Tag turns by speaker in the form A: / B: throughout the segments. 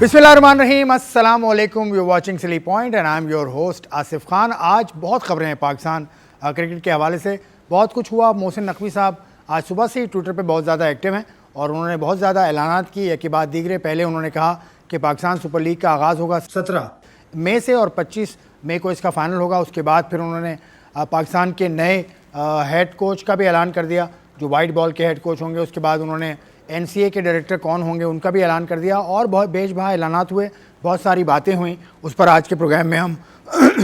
A: बिस्मिल्लाहिर्रहमानिर्रहीम, अस्सलाम वालेकुम। You watching silly point and I am your host Asif Khan. आज बहुत खबरें हैं पाकिस्तान क्रिकेट के हवाले से, बहुत कुछ हुआ। मोहसिन नकवी साहब आज सुबह से ही ट्विटर पे बहुत ज़्यादा एक्टिव हैं और उन्होंने बहुत ज़्यादा ऐलानात की। एक के बाद दीगरे पहले उन्होंने कहा कि पाकिस्तान सुपर लीग का आगाज़ होगा 17 मई से और 25 मई को इसका फ़ाइनल होगा। उसके बाद फिर उन्होंने पाकिस्तान के नए हेड कोच का भी ऐलान कर दिया, जो वाइट बॉल के हेड कोच होंगे। उसके बाद उन्होंने NCA के डायरेक्टर कौन होंगे उनका भी ऐलान कर दिया और बहुत बेशबहा ऐलानात हुए, बहुत सारी बातें हुई। उस पर आज के प्रोग्राम में हम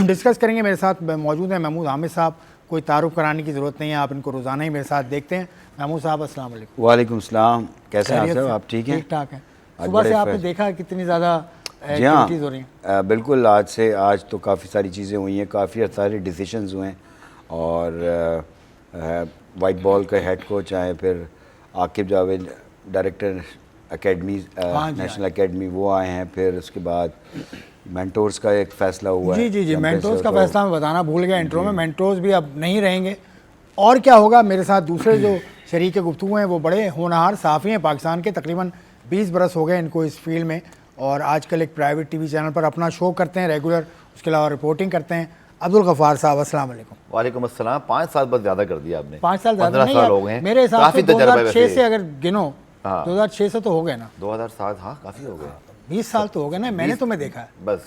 A: डिस्कस करेंगे। मेरे साथ मौजूद हैं महमूद हामिद साहब। कोई तारुफ कराने की ज़रूरत नहीं है, आप इनको रोज़ाना ही मेरे साथ देखते हैं। महमूद साहब अस्सलाम वालेकुम।
B: वालेकुम सलाम, कैसे हैं आप? ठीक हैं?
A: ठीक ठाक हैं। सुबह से आपने देखा कितनी ज़्यादा एक्टिविटीज़ हो रही हैं?
B: बिल्कुल, आज तो काफ़ी सारी चीज़ें हुई हैं, काफ़ी सारे डिसीजंस हुए हैं और वाइट बॉल का हेड कोच आए, फिर Aqib Javed director academy national academy वो आए हैं, फिर उसके बाद मेंटोर्स का एक फ़ैसला हुआ है।
A: जी, मेंटोर्स का फ़ैसला मैं बताना भूल गया इंट्रो में। मेंटोर्स भी अब नहीं रहेंगे। और क्या होगा, मेरे साथ दूसरे जो शरीक गुफ्तगू हैं वो बड़े होनहार सहाफ़ी हैं पाकिस्तान के। तकरीबन 20 बरस हो गए इनको इस फील्ड में और आजकल एक प्राइवेट TV चैनल पर अपना शो करते हैं रेगुलर, उसके अलावा रिपोर्टिंग करते हैं। अब्दुल गफ्फार साहब अस्सलाम वालेकुम।
C: वालेकुम अस्सलाम। 5 साल बस ज़्यादा कर दिया आपने।
A: 5 साल ज़्यादा नहीं,
C: 15 साल हो गए हैं
A: मेरे हिसाब से 2006 से अगर गिनो,
C: हाँ।
A: 2006 से तो हो गए ना।
C: 2007, हाँ काफ़ी हो गए।
A: 20 साल तो हो गए ना, मैंने तुम्हें देखा है।
C: बस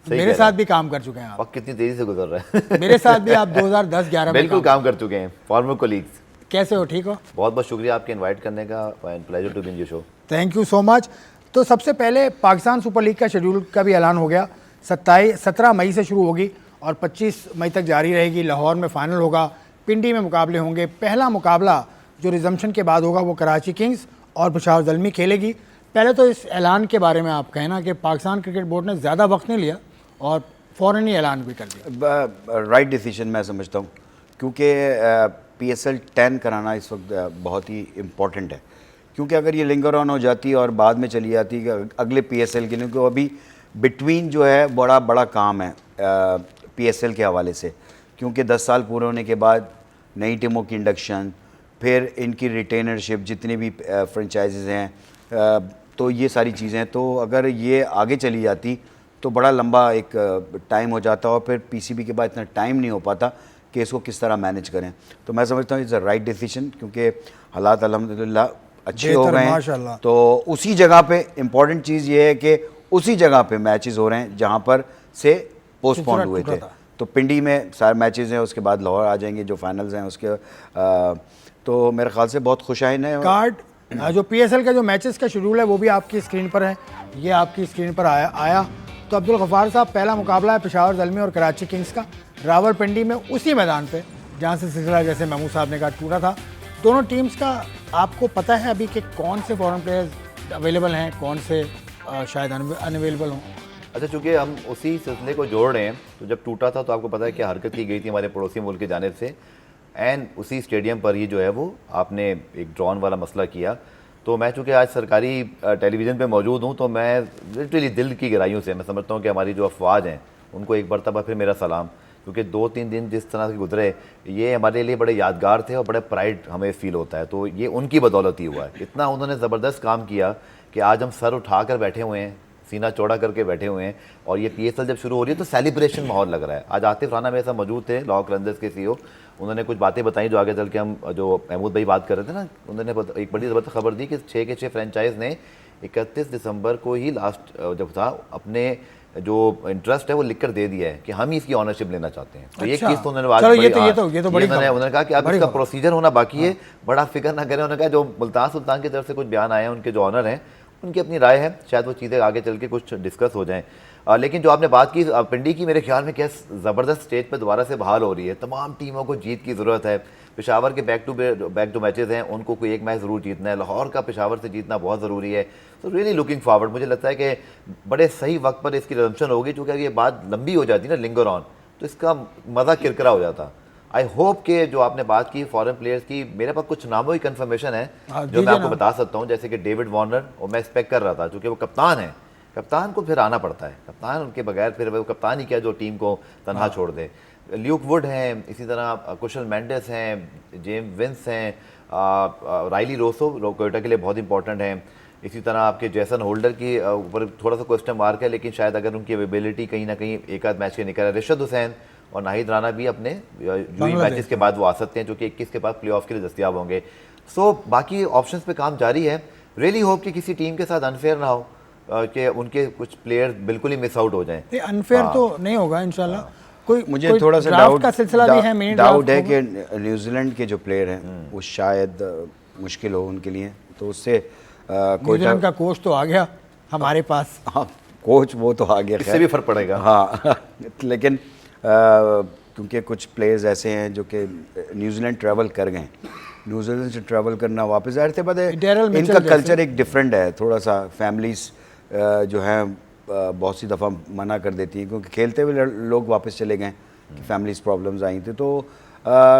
A: मेरे साथ भी काम कर चुके हैं आप।
C: वक्त कितनी तेज़ी से गुजर रहा है।
A: मेरे साथ भी आप 2010-11 में
C: बिल्कुल काम कर चुके हैं, फॉर्मर कोलीग्स।
A: कैसे हो? ठीक हो?
C: बहुत बहुत शुक्रिया आपके इनवाइट करने का, pleasure to be in your show.
A: Thank you so much. तो सबसे पहले पाकिस्तान सुपर लीग का शेड्यूल का भी ऐलान हो गया। 17 मई से शुरू होगी और 25 मई तक जारी रहेगी। लाहौर में फ़ाइनल होगा, पिंडी में मुकाबले होंगे। पहला मुकाबला जो रिजम्पशन के बाद होगा वो कराची किंग्स और पेशावर ज़ल्मी खेलेगी। पहले तो इस ऐलान के बारे में आप कहना कि पाकिस्तान क्रिकेट बोर्ड ने ज़्यादा वक्त नहीं लिया और फ़ौरन ही ऐलान भी कर दिया।
B: राइट डिसीजन मैं समझता हूँ, क्योंकि PSL 10 कराना इस वक्त बहुत ही इम्पोर्टेंट है। क्योंकि अगर ये लिंगर ऑन हो जाती और बाद में चली जाती अगले PSL के लिए, क्योंकि अभी बिटवीन जो है बड़ा काम है PSL के हवाले से। क्योंकि 10 साल पूरे होने के बाद नई टीमों की इंडक्शन, फिर इनकी रिटेनरशिप, जितनी भी फ्रेंचाइजेज़ हैं, तो ये सारी चीज़ें, तो अगर ये आगे चली जाती तो बड़ा लंबा एक टाइम हो जाता और फिर PCB के बाद इतना टाइम नहीं हो पाता कि इसको किस तरह मैनेज करें। तो मैं समझता हूँ इट्स अ राइट डिसीजन, क्योंकि हालात अल्हम्दुलिल्लाह अच्छे हो गए हैं। तो उसी जगह पे इम्पॉर्टेंट चीज़ ये है कि उसी जगह पे मैचेस हो रहे हैं जहाँ पर से पोस्टपोन हुए थे। तो पिंडी में सारे मैचेस हैं, उसके बाद लाहौर आ जाएंगे जो फाइनल्स हैं उसके। तो मेरे ख्याल से बहुत खुशाइन है।
A: कार्ड जो PSL का जो मैचेस का शेड्यूल है वो भी आपकी स्क्रीन पर है, ये आपकी स्क्रीन पर आया। तो अब्दुल गफ्फार साहब, पहला मुकाबला है पेशावर ज़ल्मी और कराची किंग्स का रावलपिंडी में, उसी मैदान पे जहाँ से सिलसिला, जैसे महमूद साहब ने कहा, टूटा था। दोनों टीम्स का आपको पता है अभी कि कौन से फॉरेन प्लेयर्स अवेलेबल हैं, कौन से शायद अनअवेलेबल हों?
C: अच्छा, चूँकि हम उसी सिलसिले को जोड़ रहे हैं, तो जब टूटा था तो आपको पता है कि हरकत की गई थी हमारे पड़ोसी मुल्क की जानिब से, एंड उसी स्टेडियम पर ही जो है वो आपने एक ड्रॉन वाला मसला किया। तो मैं चूँकि आज सरकारी टेलीविज़न पे मौजूद हूँ, तो मैं लिटरली दिल की गहराइयों से मैं समझता हूँ कि हमारी जो अफवाज हैं उनको एक मरतबा फिर मेरा सलाम, क्योंकि 2-3 दिन जिस तरह से गुजरे ये हमारे लिए बड़े यादगार थे और बड़े प्राइड हमें फ़ील होता है। तो ये उनकी बदौलत ही हुआ है। इतना उन्होंने ज़बरदस्त काम किया कि आज हम सर उठा कर बैठे हुए हैं, सीना चौड़ा करके बैठे हुए हैं, और ये PSL जब शुरू हो रही है तो सेलिब्रेशन माहौल लग रहा है। आज आतिफ राना मेरे साथ मौजूद थे, लाहौर कलंदर्स के CEO। उन्होंने कुछ बातें बताई जो आगे चल के हम, जो महमूद भाई बात कर रहे थे ना, उन्होंने एक बड़ी ज़बरदस्त खबर दी कि 6 के 6 फ्रेंचाइज ने 31 दिसंबर को ही लास्ट जब था अपने जो इंटरेस्ट है वो लिख कर दे दिया है कि हम ही इसकी ऑनरशिप लेना चाहते हैं। तो ये चीज़ तो उन्होंने उन्होंने कहा कि अब इसका प्रोसीजर होना बाकी है, बड़ा फिक्र ना करें। उन्होंने कहा जो मुल्तान सुल्तान की तरफ से कुछ बयान आए हैं, उनके जो ऑनर हैं उनकी अपनी राय है, शायद वो चीज़ें आगे चल के कुछ डिस्कस हो जाएं। लेकिन जो आपने बात की पिंडी की, मेरे ख्याल में क्या ज़बरदस्त स्टेज पे दोबारा से बहाल हो रही है। तमाम टीमों को जीत की ज़रूरत है। पेशावर के बैक टू मैचेज़ हैं, उनको कोई एक मैच ज़रूर जीतना है। लाहौर का पेशावर से जीतना बहुत ज़रूरी है। तो रियली लुकिंग फॉरवर्ड, मुझे लगता है कि बड़े सही वक्त पर इसकी रिजम्पशन होगी, क्योंकि अगर ये बात लंबी हो जाती है ना लिंगर ऑन, तो इसका मज़ा किरकिरा हो जाता। आई होप कि जो आपने बात की फॉरेन प्लेयर्स की, मेरे पास कुछ नामों की कन्फर्मेशन है जो मैं आपको बता सकता हूँ, जैसे कि डेविड वार्नर, और मैं एक्सपेक्ट कर रहा था क्योंकि वो कप्तान है। कप्तान को फिर आना पड़ता है, कप्तान उनके बगैर फिर वो कप्तान ही क्या जो टीम को तनहा छोड़ दे। ल्यूक वुड हैं, इसी तरह कुशल मेंडेस हैं, जेम्स विंस हैं, राइली रोसो कोयटा के लिए बहुत इंपॉर्टेंट हैं, इसी तरह आपके जैसन होल्डर की ऊपर थोड़ा सा क्वेश्चन मार्क है, लेकिन शायद अगर उनकी अवेबिलिटी कहीं ना कहीं एक आध मैच के निकल रहा है। रिशद हुसैन और नाहिद राना भी अपने यूई मैचेस के बाद वो आ सकते हैं, जो कि 21 के बाद प्लेऑफ के लिए दस्तियाब होंगे। सो बाकी ऑप्शंस पे काम जारी है। रियली होप कि किसी टीम के साथ अनफेयर ना हो, कि उनके कुछ प्लेयर्स बिल्कुल ही मिस आउट हो जाएं।
A: अनफेयर तो नहीं होगा इंशाल्लाह। कोई
B: मुझे थोड़ा सा डाउट
A: का सिलसिला भी है, मिनी
B: डाउट है कि न्यूजीलैंड के जो प्लेयर हैं वो शायद मुश्किल हो उनके लिए, तो उससे
A: न्यूजीलैंड का कोच तो आ गया हमारे पास।
B: हाँ, कोच वो तो आ गया,
C: इससे भी फर्क पड़ेगा।
B: हाँ लेकिन क्योंकि कुछ प्लेयर्स ऐसे हैं जो कि न्यूजीलैंड ट्रैवल कर गए, न्यूजीलैंड से ट्रैवल करना वापस, जाहिर सी बात है इनका कल्चर एक डिफरेंट है थोड़ा सा। फैमिलीज जो हैं बहुत सी दफ़ा मना कर देती हैं, क्योंकि खेलते हुए लोग वापस चले गए कि फैमिलीज प्रॉब्लम्स आई थी। तो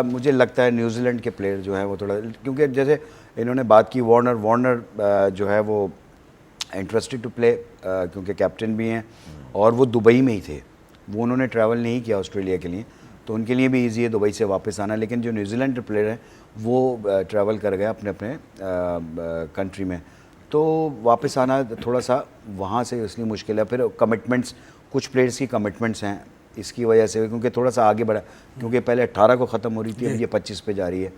B: मुझे लगता है न्यूजीलैंड के प्लेयर जो हैं वो थोड़ा, क्योंकि जैसे इन्होंने बात की वार्नर जो है वो इंटरेस्टेड टू प्ले, क्योंकि कैप्टन भी हैं और वो दुबई में ही थे, वो उन्होंने ट्रैवल नहीं किया ऑस्ट्रेलिया के लिए, तो उनके लिए भी ईजी है दुबई से वापस आना। लेकिन जो न्यूजीलैंड के प्लेयर हैं वो ट्रैवल कर गए अपने अपने कंट्री में, तो वापस आना थोड़ा सा वहाँ से इसलिए मुश्किल है। फिर कमिटमेंट्स, कुछ प्लेयर्स की कमिटमेंट्स हैं इसकी वजह से, क्योंकि थोड़ा सा आगे बढ़ा, क्योंकि पहले 18 को ख़त्म हो रही थी, अब ये 25 पे जा रही है,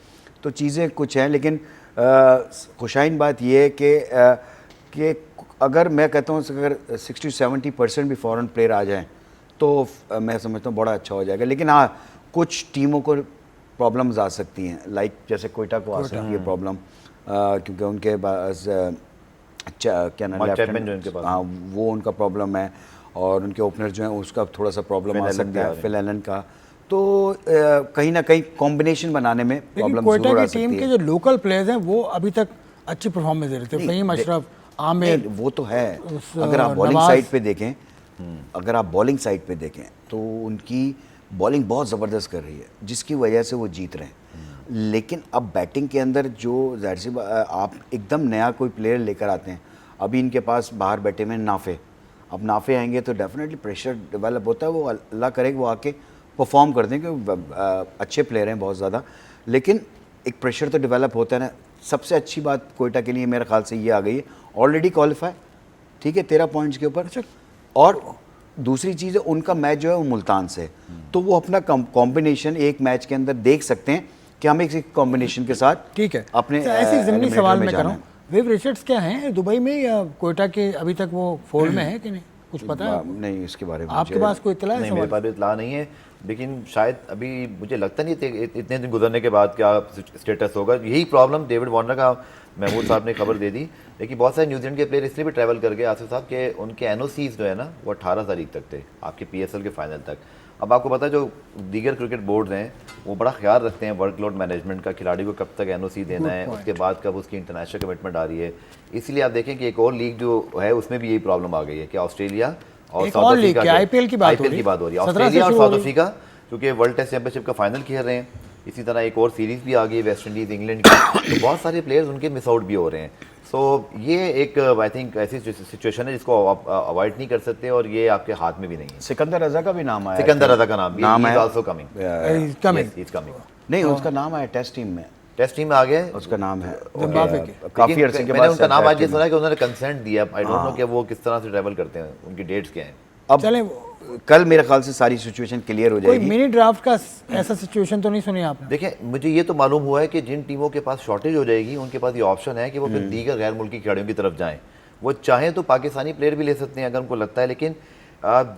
B: तो चीज़ें कुछ हैं। लेकिन खुशाइन बात ये है कि अगर मैं कहता हूँ अगर 60-70% भी फॉरेन प्लेयर आ जाएँ तो मैं समझता हूँ बड़ा अच्छा हो जाएगा। लेकिन हाँ, कुछ टीमों को प्रॉब्लम्स आ सकती हैं, लाइक जैसे कोयटा को आ सकती है प्रॉब्लम, क्योंकि उनके पास क्या नाम लेफ्टिनेंट, हाँ वो उनका प्रॉब्लम है, और उनके ओपनर जो हैं उसका थोड़ा सा प्रॉब्लम आ सकता है, फिल एलन का। तो कहीं ना कहीं कॉम्बिनेशन बनाने में प्रॉब्लम जरूर आ सकती है।
A: टीम के जो लोकल प्लेयर्स हैं वो अभी तक अच्छी परफॉर्मेंस दे रहे थे, फहीम अशरफ, आमिर,
B: वो तो है। अगर आप बॉलिंग साइड पे देखें, अगर आप बॉलिंग साइड पे देखें तो उनकी बॉलिंग बहुत ज़बरदस्त कर रही है, जिसकी वजह से वो जीत रहे हैं। लेकिन अब बैटिंग के अंदर जो जाहिर सी आप एकदम नया कोई प्लेयर लेकर आते हैं, अभी इनके पास बाहर बैठे हुए नाफे, अब नाफे आएंगे तो डेफिनेटली प्रेशर डेवलप होता है, वो अल्लाह करे वो आके परफॉर्म कर दें, क्योंकि अच्छे प्लेयर हैं बहुत ज़्यादा, लेकिन एक प्रेशर तो डेवलप होता है ना। सबसे अच्छी बात कोयटा के लिए मेरे ख्याल से ये आ गई है, ऑलरेडी क्वालिफाई, ठीक है 13 पॉइंट्स के ऊपर, और दूसरी चीज़ है उनका मैच जो है वो मुल्तान से, तो वो अपना कॉम्बिनेशन एक मैच के अंदर देख सकते हैं कि हम एक कॉम्बिनेशन के साथ,
A: ठीक है।
B: अपने
A: ऐसी ज़मीनी सवाल मैं कर रहा हूँ, विव रिचर्ड्स क्या हैं दुबई में या कोयटा के अभी तक वो फोल्ड में है कि नहीं, कुछ पता है?
B: नहीं, इसके बारे में
A: आपके पास कोई इत्तला है?
C: नहीं, मेरे पास इत्तला नहीं है, लेकिन शायद अभी मुझे लगता नहीं इतने दिन गुजरने के बाद क्या स्टेटस होगा। यही प्रॉब्लम डेविड वार्नर का महमूद साहब ने खबर दे दी, लेकिन बहुत सारे न्यूजीलैंड के प्लेयर इसलिए भी ट्रैवल कर गए आसिफ साहब के उनके एनओसीज जो है ना वो 18 तारीख तक थे, आपके पीएसएल के फाइनल तक। अब आपको पता है जो दीगर क्रिकेट बोर्ड हैं वो बड़ा ख्याल रखते हैं वर्कलोड मैनेजमेंट का, खिलाड़ी को कब तक एनओसी देना है, उसके बाद कब उसकी इंटरनेशनल कमिटमेंट आ रही है। इसलिए आप देखें कि एक और लीग जो है उसमें भी यही प्रॉब्लम आ गई है कि ऑस्ट्रेलिया और साउथ अफ्रीका,
A: आईपीएल की बात हो रही है,
C: ऑस्ट्रेलिया और साउथ अफ्रीका क्योंकि वर्ल्ड टेस्ट चैंपियनशिप का फाइनल खेल रहे हैं। इसी तरह एक और सीरीज़ भी आ गई है वेस्ट इंडीज़ इंग्लैंड की, तो बहुत सारे प्लेयर्स उनके मिस आउट भी हो रहे हैं। सो ये एक आई थिंक ऐसी सिचुएशन है जिसको अवॉइड नहीं कर सकते, और ये आपके हाथ में भी नहीं है।
B: सिकंदर रज़ा का भी नाम आया,
C: सिकंदर रज़ा का नाम है,
B: आल्सो
C: कमिंग,
B: नहीं उसका नाम आया टेस्ट टीम में,
C: टेस्ट टीम में आ गया,
B: उसका नाम है
C: काफी अरसे के बाद। मैंने उनका नाम आज ये सुना कि उन्होंने कंसेंट दिया, आई डोंट नो कि वो किस तरह से ट्रैवल करते हैं, उनकी डेट्स क्या हैं।
B: अब चलें, कल मेरे ख्याल से सारी सिचुएशन क्लियर हो जाएगी।
A: कोई मिनी ड्राफ्ट का ऐसा सिचुएशन तो नहीं सुनी आपने?
C: देखिए मुझे ये तो मालूम हुआ है कि जिन टीमों के पास शॉर्टेज हो जाएगी उनके पास ये ऑप्शन है कि वो फिर दीगर गैर मुल्की खिलाड़ियों की तरफ जाएं। वो चाहें तो पाकिस्तानी प्लेयर भी ले सकते हैं अगर उनको लगता है, लेकिन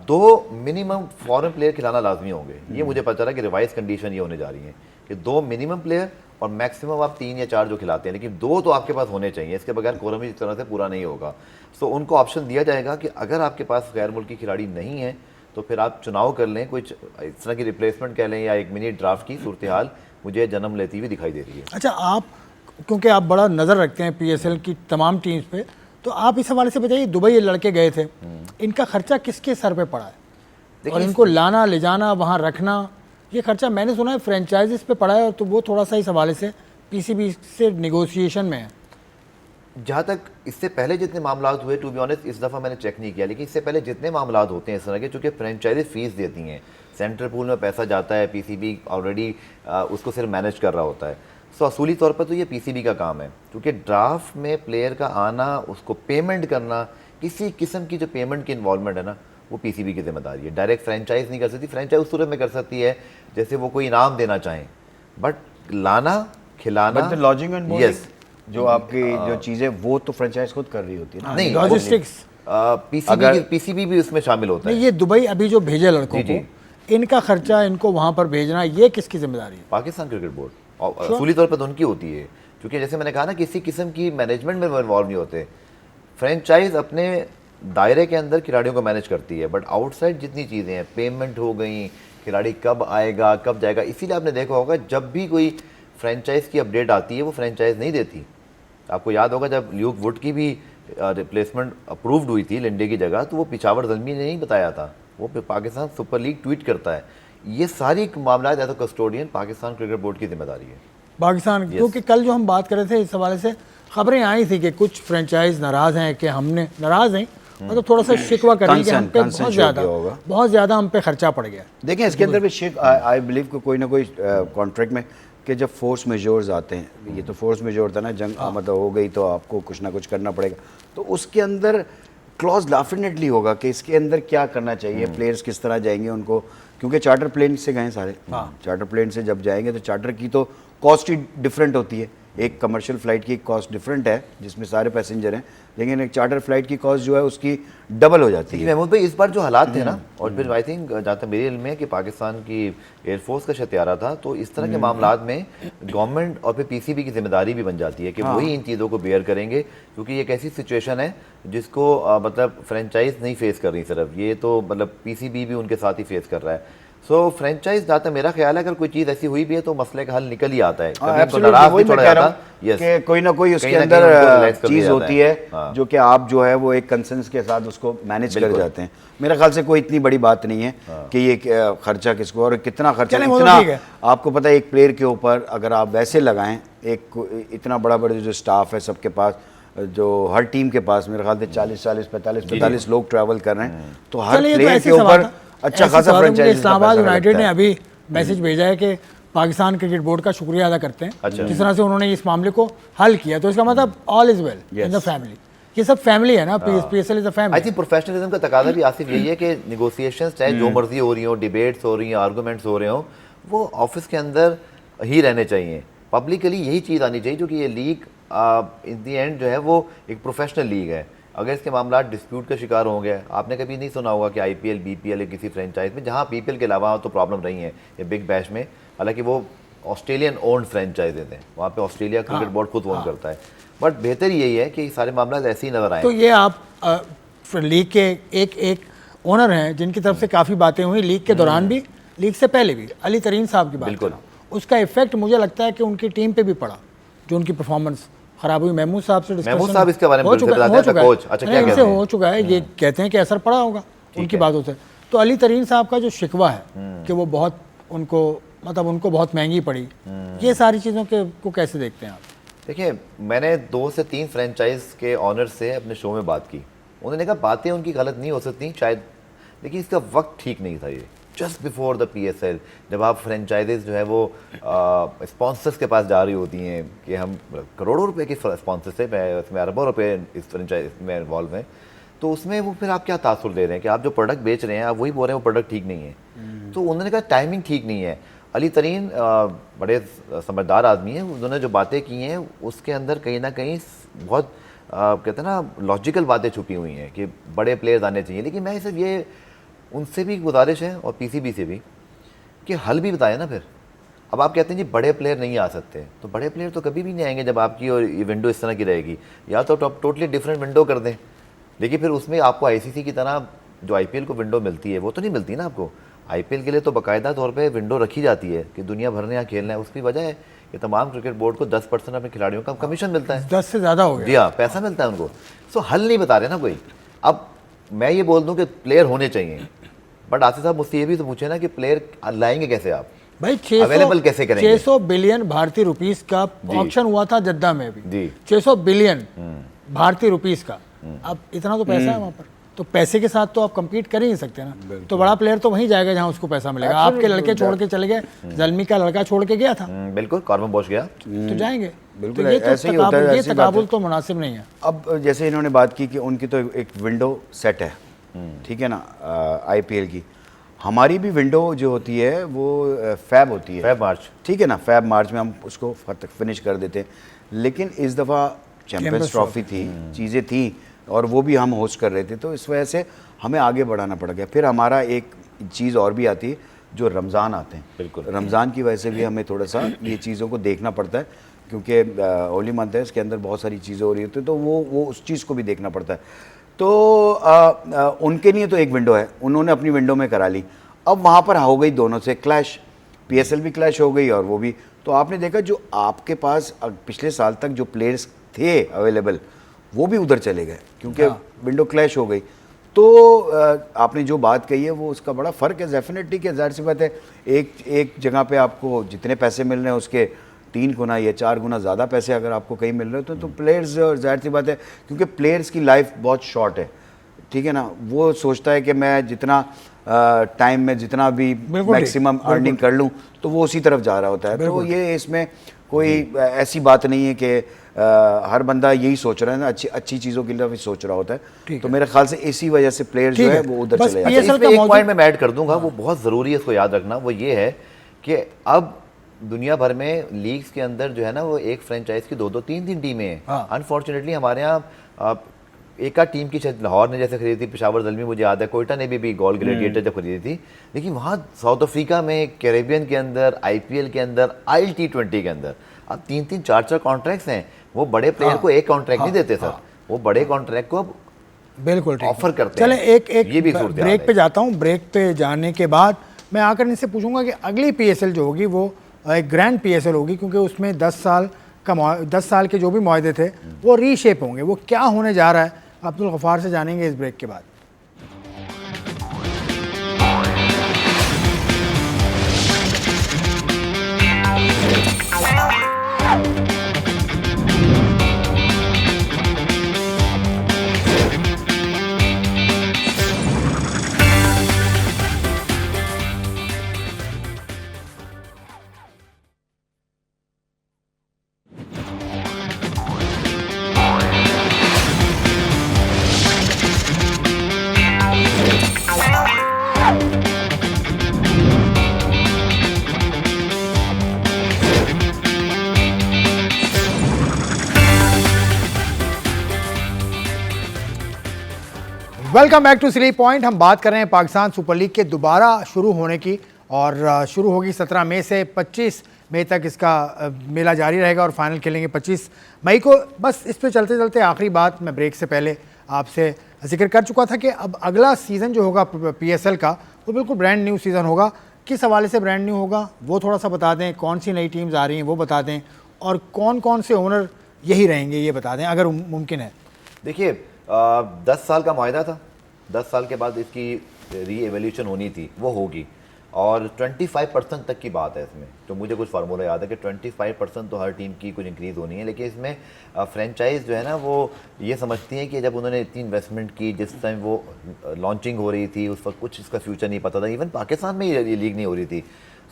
C: 2 मिनिमम फॉरेन प्लेयर खिलाना लाजमी होंगे। ये मुझे पता चला कि रिवाइज कंडीशन ये होने जा रही है कि 2 मिनिमम प्लेयर और मैक्सिमम आप 3 या 4 जो खिलाते हैं, लेकिन 2 तो आपके पास होने चाहिए, इसके बगैर कोरम ही इस तरह से पूरा नहीं होगा। सो उनको ऑप्शन दिया जाएगा कि अगर आपके पास गैर मुल्की खिलाड़ी नहीं है तो फिर आप चुनाव कर लें, कुछ इस तरह की रिप्लेसमेंट कह लें या एक मिनी ड्राफ्ट की सूरत हाल मुझे जन्म लेती हुई दिखाई दे रही है।
A: अच्छा, आप क्योंकि आप बड़ा नज़र रखते हैं पीएसएल की तमाम टीम्स पे, तो आप इस हवाले से बताइए, दुबई ये लड़के गए थे, इनका खर्चा किसके सर पे पड़ा है और इनको लाना ले जाना वहाँ रखना, ये खर्चा मैंने सुना है फ्रेंचाइजीज पे पड़ा है, तो वो थोड़ा सा इस हवाले से पीसीबी से निगोशिएशन में है।
C: जहाँ तक इससे पहले जितने मामला हुए, टू बी ऑनेस्ट इस दफ़ा मैंने चेक नहीं किया, लेकिन इससे पहले जितने मामला होते हैं इस तरह के, चूँकि फ्रेंचाइजी फीस देती हैं, सेंट्रल पूल में पैसा जाता है, पीसीबी ऑलरेडी उसको सिर्फ मैनेज कर रहा होता है। सो असूली तौर पर तो ये पीसीबी का काम है, क्योंकि ड्राफ्ट में प्लेयर का आना, उसको पेमेंट करना, किसी किस्म की जो पेमेंट की इन्वॉल्वमेंट है ना, वो पीसीबी की जिम्मेदारी है। डायरेक्ट फ्रेंचाइज नहीं कर सकती। फ्रेंचाइज उस सूरत में कर सकती है जैसे वो कोई इनाम देना चाहें, बट लाना, खिलाना,
B: but the lodging and
C: yes,
B: जो आपकी जो चीज़ें वो तो फ्रेंचाइज खुद कर रही होती है ना।
C: नहीं
A: लॉजिस्टिक्स
C: पीसीबी भी उसमें शामिल होता है।
A: नहीं, ये दुबई अभी जो भेजे लड़कों
C: जी, जी।
A: को, इनका खर्चा, इनको वहां पर भेजना, ये किसकी जिम्मेदारी है?
C: पाकिस्तान क्रिकेट बोर्ड, और असूली तौर पर तो उनकी होती है, क्योंकि जैसे मैंने कहा ना, किसी किस्म की मैनेजमेंट में वो इन्वॉल्व नहीं होते। फ्रेंचाइज अपने दायरे के अंदर खिलाड़ियों को मैनेज करती है, बट आउटसाइड जितनी चीज़ें हैं, पेमेंट हो गई, खिलाड़ी कब आएगा, कब जाएगा, इसीलिए आपने देखा होगा जब भी कोई फ्रेंचाइज की अपडेट आती है वो फ्रेंचाइज नहीं देती। आपको याद होगा जब ल्यूक वुड की भी रिप्लेसमेंट अप्रूव्ड हुई थी लिंडे की जगह, तो वो पिशावर ज़ल्मी ने नहीं बताया था, वो पाकिस्तान सुपर लीग ट्वीट करता है। ये सारी मामला as a custodian Pakistan cricket board की जिम्मेदारी है।
A: पाकिस्तान, क्योंकि कल जो हम बात कर रहे थे इस हवाले से खबरें आई थी कि कुछ फ्रेंचाइज नाराज़ हैं, कि हमने नाराज़ हैं, मतलब थोड़ा सा शिकवा कर रही है कि हम पे बहुत ज़्यादा हम पे खर्चा पड़ गया।
B: देखें इसके अंदर भी शेख, आई बिलीव कि कोई ना कोई कॉन्ट्रैक्ट में कि जब फोर्स मेजोर्स आते हैं, ये तो फोर्स मेजोर था ना, जंग मतलब हो गई तो आपको कुछ ना कुछ करना पड़ेगा, तो उसके अंदर क्लॉज डेफिनेटली होगा कि इसके अंदर क्या करना चाहिए, प्लेयर्स किस तरह जाएंगे उनको, क्योंकि चार्टर प्लेन से गए सारे। चार्टर प्लेन से जब जाएंगे तो चार्टर की तो कॉस्ट ही डिफरेंट होती है। एक कमर्शियल फ़्लाइट की कॉस्ट डिफरेंट है जिसमें सारे पैसेंजर हैं, लेकिन एक चार्टर फ्लाइट की कॉस्ट जो है उसकी डबल हो जाती है।
C: महमूद भाई, इस बार जो हालात थे ना, और फिर आई थिंक जहाँ तक मेरे इल्म में कि पाकिस्तान की एयरफोर्स का शतियारा था, तो इस तरह के मामलात में गवर्नमेंट और फिर पीसीबी की जिम्मेदारी भी बन जाती है कि वही इन चीज़ों को बेयर करेंगे, क्योंकि ये एक ऐसी सिचुएशन है जिसको मतलब फ्रेंचाइज नहीं फेस कर रही सिर्फ, ये तो मतलब पीसीबी भी उनके साथ ही फेस कर रहा है। सो फ्रेंचाइज जाता मेरा ख्याल है अगर कोई चीज़ ऐसी हुई भी है तो मसले का हल निकल ही आता है। कभी तो नाराज भी थोड़ा जाता,
B: कि कोई ना कोई उसके अंदर चीज़ होती है जो कि आप जो है वो एक कंसेंस के साथ उसको मैनेज कर जाते हैं। मेरे ख्याल से कोई इतनी बड़ी बात नहीं है कि ये खर्चा किसको और कितना खर्चा, इतना आपको पता है एक प्लेयर के ऊपर अगर आप वैसे लगाएं, एक इतना बड़ा बड़ा जो स्टाफ है सबके पास, जो हर टीम के पास मेरे ख्याल से 45 लोग ट्रैवल कर रहे हैं, तो हर प्लेयर के ऊपर अच्छा खासा फ्रेंचाइज।
A: इस्लामाबाद यूनाइटेड ने अभी मैसेज भेजा है कि पाकिस्तान क्रिकेट बोर्ड का शुक्रिया अदा करते हैं जिस तरह से उन्होंने इस मामले को हल किया, तो इसका मतलब all is well in the family. ये सब फैमिली है ना, PSL is a family.
C: I think professionalism का तकाजा भी आसिफ यही है कि नेगोशिएशंस चाहे जो मर्जी हो रही हो, डिबेट्स हो रही हैं, आर्गूमेंट्स हो रहे हो, वो ऑफिस के अंदर ही रहने चाहिए। पब्लिकली यही चीज़ आनी चाहिए, क्योंकि ये लीग इन दी एंड जो है वो एक प्रोफेशनल लीग है। अगर इसके मामला डिस्प्यूट का शिकार होंगे, आपने कभी नहीं सुना होगा कि आईपीएल, बीपीएल या किसी फ्रेंचाइज में, जहाँ बीपीएल के अलावा तो प्रॉब्लम रही है ये बिग बैश में, हालांकि वो ऑस्ट्रेलियन ओन्ड फ्रेंचाइजेज हैं, वहाँ पे ऑस्ट्रेलिया क्रिकेट बोर्ड खुद ओन करता है, बट बेहतर यही है कि सारे मामला ऐसे ही नजर आए।
A: तो ये आप लीग के एक ओनर हैं जिनकी तरफ से काफ़ी बातें हुई लीग के दौरान भी, लीग से पहले भी, अली तरीन साहब की बात,
C: बिल्कुल
A: उसका इफेक्ट मुझे लगता है कि उनकी टीम पे भी पड़ा, जो उनकी परफॉर्मेंस खराब हुई। महमूद साहब से
C: महमूद साहब इसके बारे में हो चुका है,
A: हो चुका है, ये कहते हैं कि असर पड़ा होगा उनकी बातों से। तो अली तरीन साहब का जो शिकवा है कि वो बहुत उनको बहुत महंगी पड़ी, ये सारी चीज़ों को कैसे देखते हैं आप?
C: देखिए, मैंने 2 से 3 फ्रेंचाइज के ऑनर से अपने शो में बात की, उन्होंने कहा बातें उनकी गलत नहीं हो सकती शायद, लेकिन इसका वक्त ठीक नहीं था। ये जस्ट बिफोर द पीएसएल, जब आप फ्रेंचाइजेज जो है वो स्पॉन्सर्स के पास जा रही होती हैं कि हम करोड़ों रुपए के स्पॉन्सर्स थे, मैं इसमें अरबों रुपए इस फ्रेंचाइज में इन्वॉल्व हैं, तो उसमें वो फिर आप क्या तासुर दे रहे हैं कि आप जो प्रोडक्ट बेच रहे हैं आप वही बोल रहे हैं वो प्रोडक्ट ठीक नहीं है। तो उन्होंने कहा टाइमिंग ठीक नहीं है। अली तरीन बड़े समझदार आदमी हैं, उन्होंने जो बातें की हैं उसके अंदर कहीं ना कहीं बहुत कहते हैं ना लॉजिकल बातें छुपी हुई हैं कि बड़े प्लेयर्स आने चाहिए। लेकिन मैं सिर्फ ये उनसे भी गुजारिश है और पीसीबी से भी कि हल भी बताए ना। फिर अब आप कहते हैं जी बड़े प्लेयर नहीं आ सकते, तो बड़े प्लेयर तो कभी भी नहीं आएंगे जब आपकी और ये विंडो इस तरह की रहेगी। या तो टोटली डिफरेंट विंडो कर दें, लेकिन फिर उसमें आपको आईसीसी की तरह जो आईपीएल को विंडो मिलती है वो तो नहीं मिलती ना आपको। आईपीएल के लिए तो बाकायदा तौर पे विंडो रखी जाती है कि दुनिया भर ने यहाँ खेलना है। उसकी वजह है कि तमाम क्रिकेट बोर्ड को 10% अपने खिलाड़ियों का कमीशन मिलता है,
A: 10 से ज़्यादा हो गया।
C: जी हाँ, पैसा मिलता है उनको। सो हल नहीं बता रहे ना कोई। अब मैं ये बोल दूँ कि प्लेयर होने चाहिए, बट आसिफ साहब मुझसे ये भी तो पूछे ना कि प्लेयर लाएंगे कैसे आप
A: भाई?
C: अवेलेबल कैसे करेंगे?
A: 600 बिलियन भारतीय रुपीस का ऑक्शन हुआ था जद्दा में भी, 600 बिलियन भारतीय रुपीस का। अब इतना तो पैसा है वहाँ पर। तो पैसे के साथ तो आप compete कर ही नहीं सकते ना, तो बड़ा प्लेयर तो वहीं जाएगा जहां उसको पैसा मिलेगा। आपके लड़के छोड़ के चले गए, जल्मी का लड़का छोड़ के गया था,
C: बिल्कुल कॉर्बन बॉश गया।
A: तो जाएंगे।
B: बिल्कुल
A: तो ये तो
B: ऐसे ही होता है,
A: ये
B: ऐसी बात
A: तकाबुल
B: है।
A: तो मुनासिब नहीं है।
B: अब जैसे इन्होंने बात की कि उनकी तो एक विंडो सेट है, ठीक है ना, आईपीएल की। हमारी भी विंडो जो होती है वो फैब होती है,
C: फैब मार्च,
B: ठीक है ना, फैब मार्च में हम उसको फिनिश कर देते हैं। लेकिन इस दफ़ा चैंपियंस ट्रॉफी थी, चीज़ें थी, और वो भी हम होस्ट कर रहे थे, तो इस वजह से हमें आगे बढ़ाना पड़ गया। फिर हमारा एक चीज़ और भी आती है, जो रमज़ान आते हैं।
C: बिल्कुल।
B: रमज़ान की वजह से भी हमें थोड़ा सा ये चीज़ों को देखना पड़ता है, क्योंकि होली मंथ है, इसके अंदर बहुत सारी चीज़ें हो रही होती हैं, तो वो उस चीज़ को भी देखना पड़ता है। तो उनके लिए तो एक विंडो है, उन्होंने अपनी विंडो में करा ली। अब वहाँ पर हो गई दोनों से क्लैश, पीएसएल भी क्लैश हो गई और वो भी। तो आपने देखा जो आपके पास पिछले साल तक जो प्लेयर्स थे अवेलेबल, वो भी उधर चले गए, क्योंकि विंडो क्लैश हो गई। तो आपने जो बात कही है वो उसका बड़ा फ़र्क है डेफिनेटली, कि जाहिर सी बात है एक जगह पे आपको जितने पैसे मिल रहे हैं उसके 3 गुना या 4 गुना ज़्यादा पैसे अगर आपको कहीं मिल रहे हो तो प्लेयर्स, जाहिर सी बात है, क्योंकि प्लेयर्स की लाइफ बहुत शॉर्ट है, ठीक है ना। वो सोचता है कि मैं जितना टाइम में जितना भी मैक्सिमम अर्निंग कर लूँ, तो वो उसी तरफ जा रहा होता है। तो ये इसमें कोई ऐसी बात नहीं है कि हर बंदा यही सोच रहा है ना, अच्छी चीज़ों की तरफ सोच रहा होता है। तो मेरे ख्याल से इसी वजह से प्लेयर जो है वो उधर चले जाते हैं।
C: इसमें एक पॉइंट मैं ऐड कर दूंगा, वो बहुत ज़रूरी है, इसको याद रखना। वो ये है कि अब दुनिया भर में लीग्स के अंदर जो है ना, वो एक फ्रेंचाइज की 2-2, 3-3 टीमें हैं। अनफॉर्चुनेटली हमारे यहाँ एक आध टीम की, शायद लाहौर ने जैसे खरीदी थी, पेशावर ज़ल्मी मुझे याद है, कोयटा ने भी गोल ग्लेडिएटर जब खरीदी थी। लेकिन वहाँ साउथ अफ्रीका में, कैरेबियन के अंदर, आईपीएल के अंदर, ILT20 के अंदर अब 3-3, 4-4 कॉन्ट्रैक्ट्स हैं। वो बड़े प्लेयर को एक कॉन्ट्रैक्ट नहीं देते सर, वो बड़े कॉन्ट्रैक्ट को अब
A: बिल्कुल
C: ऑफर करते हैं।
A: चले एक
C: ये भी
A: ब्रेक पे जाता हूँ। ब्रेक पे जाने के बाद मैं आकर इनसे पूछूंगा कि अगली पीएसएल जो होगी वो एक ग्रैंड पीएसएल होगी, क्योंकि उसमें 10 साल के जो भी मुआहदे थे वो रीशेप होंगे। वो क्या होने जा रहा है, अब्दुल गफ्फार से जानेंगे इस ब्रेक के बाद। वेलकम बैक टू स्ली पॉइंट। हम बात कर रहे हैं पाकिस्तान सुपर लीग के दोबारा शुरू होने की, और शुरू होगी 17 मई से 25 मई तक इसका मेला जारी रहेगा, और फाइनल खेलेंगे 25 मई को। बस इस पे चलते चलते आखिरी बात मैं ब्रेक से पहले आपसे जिक्र कर चुका था कि अब अगला सीज़न जो होगा पीएसएल का, वो बिल्कुल ब्रांड न्यू सीज़न होगा। किस हवाले से ब्रांड न्यू होगा वो थोड़ा सा बता दें, कौन सी नई टीम्स आ रही हैं वो बता दें, और कौन कौन से ओनर यही रहेंगे ये बता दें अगर मुमकिन है।
C: देखिए 10 साल का मुआहदा था, 10 साल के बाद इसकी री एवोल्यूशन होनी थी, वो होगी। और 25% तक की बात है इसमें, तो मुझे कुछ फार्मूला याद है कि 25% तो हर टीम की कुछ इंक्रीज़ होनी है। लेकिन इसमें फ्रेंचाइज जो है ना, वो ये समझती हैं कि जब उन्होंने इतनी इन्वेस्टमेंट की, जिस टाइम वो लॉन्चिंग हो रही थी उस वक्त कुछ इसका फ्यूचर नहीं पता था, इवन पाकिस्तान में ये लीग नहीं हो रही थी।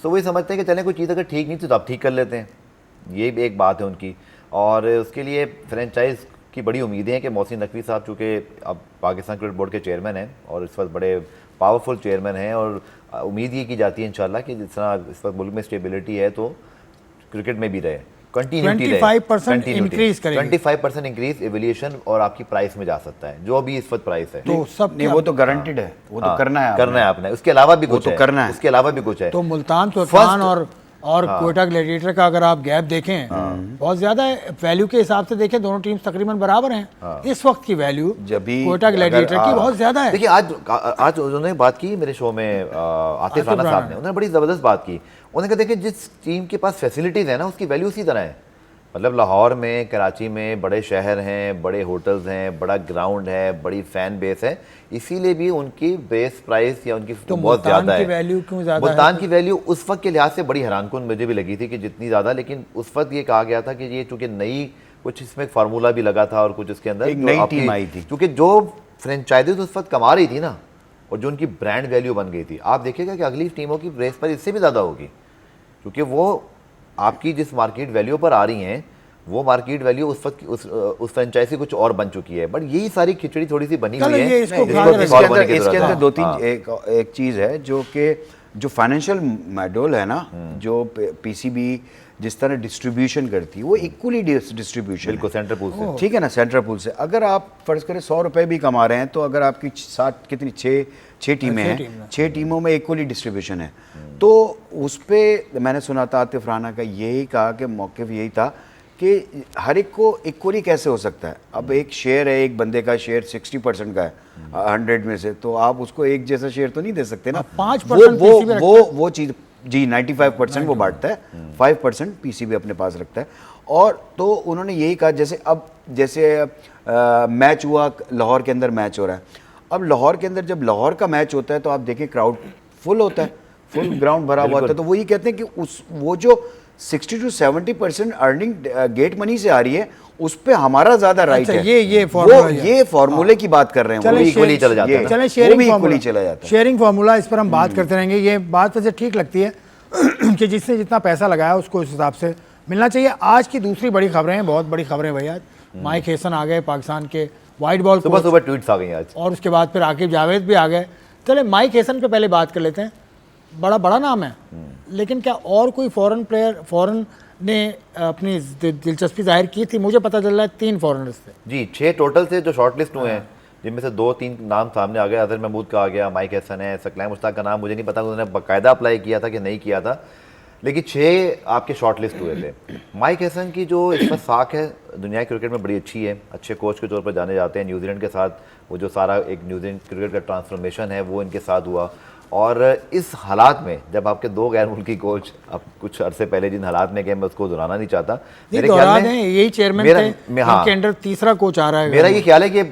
C: सो वही समझते हैं कि चलें कोई चीज़ अगर ठीक नहीं थी तो आप ठीक कर लेते हैं, ये भी एक बात है उनकी। और उसके लिए फ्रेंचाइज की बड़ी उम्मीदें हैं कि मोहसिन नकवी साहब चूँकि अब पाकिस्तान क्रिकेट बोर्ड के चेयरमैन हैं और इस वक्त बड़े पावरफुल चेयरमैन हैं, और उम्मीद ये की जाती है इंशाल्लाह कि जिस तरह इस वक्त मुल्क में स्टेबिलिटी है तो क्रिकेट में भी रहे, कंटिन्यूटी रहे,
A: 25% इंक्रीज करेंगे,
C: 25% इंक्रीज एवोल्यूशन और आपकी प्राइस में जा सकता है, जो अभी इस वक्त प्राइस है।
A: तो सब
B: नहीं, वो तो गारंटेड है, वो तो करना है
C: आपने। उसके अलावा भी कुछ
B: तो करना है,
C: उसके अलावा भी कुछ है।
A: तो मुल्तान तुर्कमान और कोयटा ग्लैडिएटर का अगर आप गैप देखें, बहुत ज्यादा है। वैल्यू के हिसाब से देखें दोनों टीम्स तकरीबन बराबर हैं। इस वक्त की वैल्यू कोयटा ग्लैडिएटर की बहुत ज्यादा है।
C: देखिए आज उन्होंने बात की मेरे शो में, आतिफ राना साहब ने, उन्होंने बड़ी ज़बरदस्त बात की। उन्होंने कहा देखिए जिस टीम के पास फैसिलिटीज़ है ना, उसकी वैल्यू उसी तरह है। मतलब लाहौर में, कराची में बड़े शहर हैं, बड़े होटल्स हैं, बड़ा ग्राउंड है, बड़ी फैन बेस है, इसीलिए भी उनकी बेस प्राइस या उनकी
A: तो
C: बहुत ज़्यादा है।
A: वैल्यू क्यों ज़्यादा है?
C: मुल्तान की वैल्यू उस वक्त के लिहाज से बड़ी हैरानकुन मुझे भी लगी थी कि जितनी ज़्यादा, लेकिन उस वक्त ये कहा गया था कि ये चूँकि नई कुछ इसमें फार्मूला भी लगा था और कुछ इसके अंदर
B: एक नई टीम आई थी,
C: क्योंकि जो फ्रेंचाइजी तो उस वक्त कमा रही थी ना, और जो उनकी ब्रांड वैल्यू बन गई थी, आप देखिएगा कि अगली टीमों की रेस पर इससे भी ज़्यादा होगी, क्योंकि वो आपकी जिस मार्केट वैल्यू पर आ रही हैं वो मार्केट वैल्यू उस वक्त उस फ्रेंचाइजी कुछ और बन चुकी है। बट यही सारी खिचड़ी थोड़ी सी बनी हुई है।
B: इसके अंदर दो तीन एक चीज़ है जो कि जो फाइनेंशियल मॉडल है ना, जो पीसीबी जिस तरह डिस्ट्रीब्यूशन करती है वो इक्वली डिस्ट्रीब्यूशन,
C: बिल्कुल सेंटर पूल से,
B: ठीक है ना, सेंट्रल पूल से। अगर आप फर्ज करें 100 रुपए भी कमा रहे हैं, तो अगर आपकी 7 कितनी 6 टीमें हैं, 6 टीमों में इक्वली डिस्ट्रीब्यूशन है, तो उस पर मैंने सुना था आतिफ राना का यही कहा कि मौक़िफ़ यही था कि हर एक को इक्वली कैसे हो सकता है। अब एक शेयर है, एक बंदे का शेयर 60% का है 100 में से, तो आप उसको एक जैसा शेयर तो नहीं दे सकते ना।
A: 5%
B: वो चीज़ जी 95% वो बांटता है, 5% पीसीबी अपने पास रखता है। और तो उन्होंने यही कहा, जैसे मैच हुआ, लाहौर के अंदर मैच हो रहा है, अब लाहौर के अंदर जब लाहौर का मैच होता है तो आप देखें क्राउड फुल होता है, फुल ग्राउंड भरा हुआ होता है। तो वो ये कहते हैं कि वो जो 60 to 70% अर्निंग गेट मनी से आ रही है, उस पे हमारा ज्यादा राइट है। ये फॉर्मूले की बात कर रहे हैं, वो इक्वली चला जाता है,
A: चले शेयरिंग फार्मूला, इस पर हम बात करते रहेंगे। ये बात वैसे ठीक लगती है कि जिसने जितना पैसा लगाया उसको उस हिसाब से मिलना चाहिए। आज की दूसरी बड़ी खबरें हैं, बहुत बड़ी खबरें भैया। माइक हेसन आ गए, पाकिस्तान के वाइट बॉल
C: सुबह ट्वीट्स आ गई आज, और
A: उसके बाद फिर आकिब जावेद भी आ गए। चले माइक हेसन पे पहले बात कर लेते हैं। बड़ा नाम है, लेकिन क्या और कोई फॉरेन ने अपनी दिलचस्पी जाहिर की थी? मुझे पता चल रहा है 3 फॉरेनर्स थे
C: जी, 6 टोटल थे जो शॉर्टलिस्ट हुए हैं, जिनमें से 2-3 नाम सामने आ गए। अजहर महमूद का आ गया, माइक हेसन है, सकलैन मुश्ताक का नाम मुझे नहीं पता उन्होंने बाकायदा अप्लाई किया था कि नहीं किया था, लेकिन 6 आपके शॉर्टलिस्ट हुए थे। माइक हेसन की जो इस पर साख है दुनिया क्रिकेट में बड़ी अच्छी है, अच्छे कोच के तौर पर जाने जाते हैं। न्यूजीलैंड के साथ वो जो सारा एक न्यूजीलैंड क्रिकेट का ट्रांसफॉर्मेशन है वो इनके साथ हुआ। और इस हालात में जब आपके 2 गैर मुल्की कोच अब कुछ अरसे पहले जिन हालात में गए, मैं उसको दोहराना नहीं चाहता,
A: मेरे ख्याल में यही चेयरमैन थे, इनके अंडर तीसरा कोच आ रहा है।
C: मेरा ये ख्याल है कि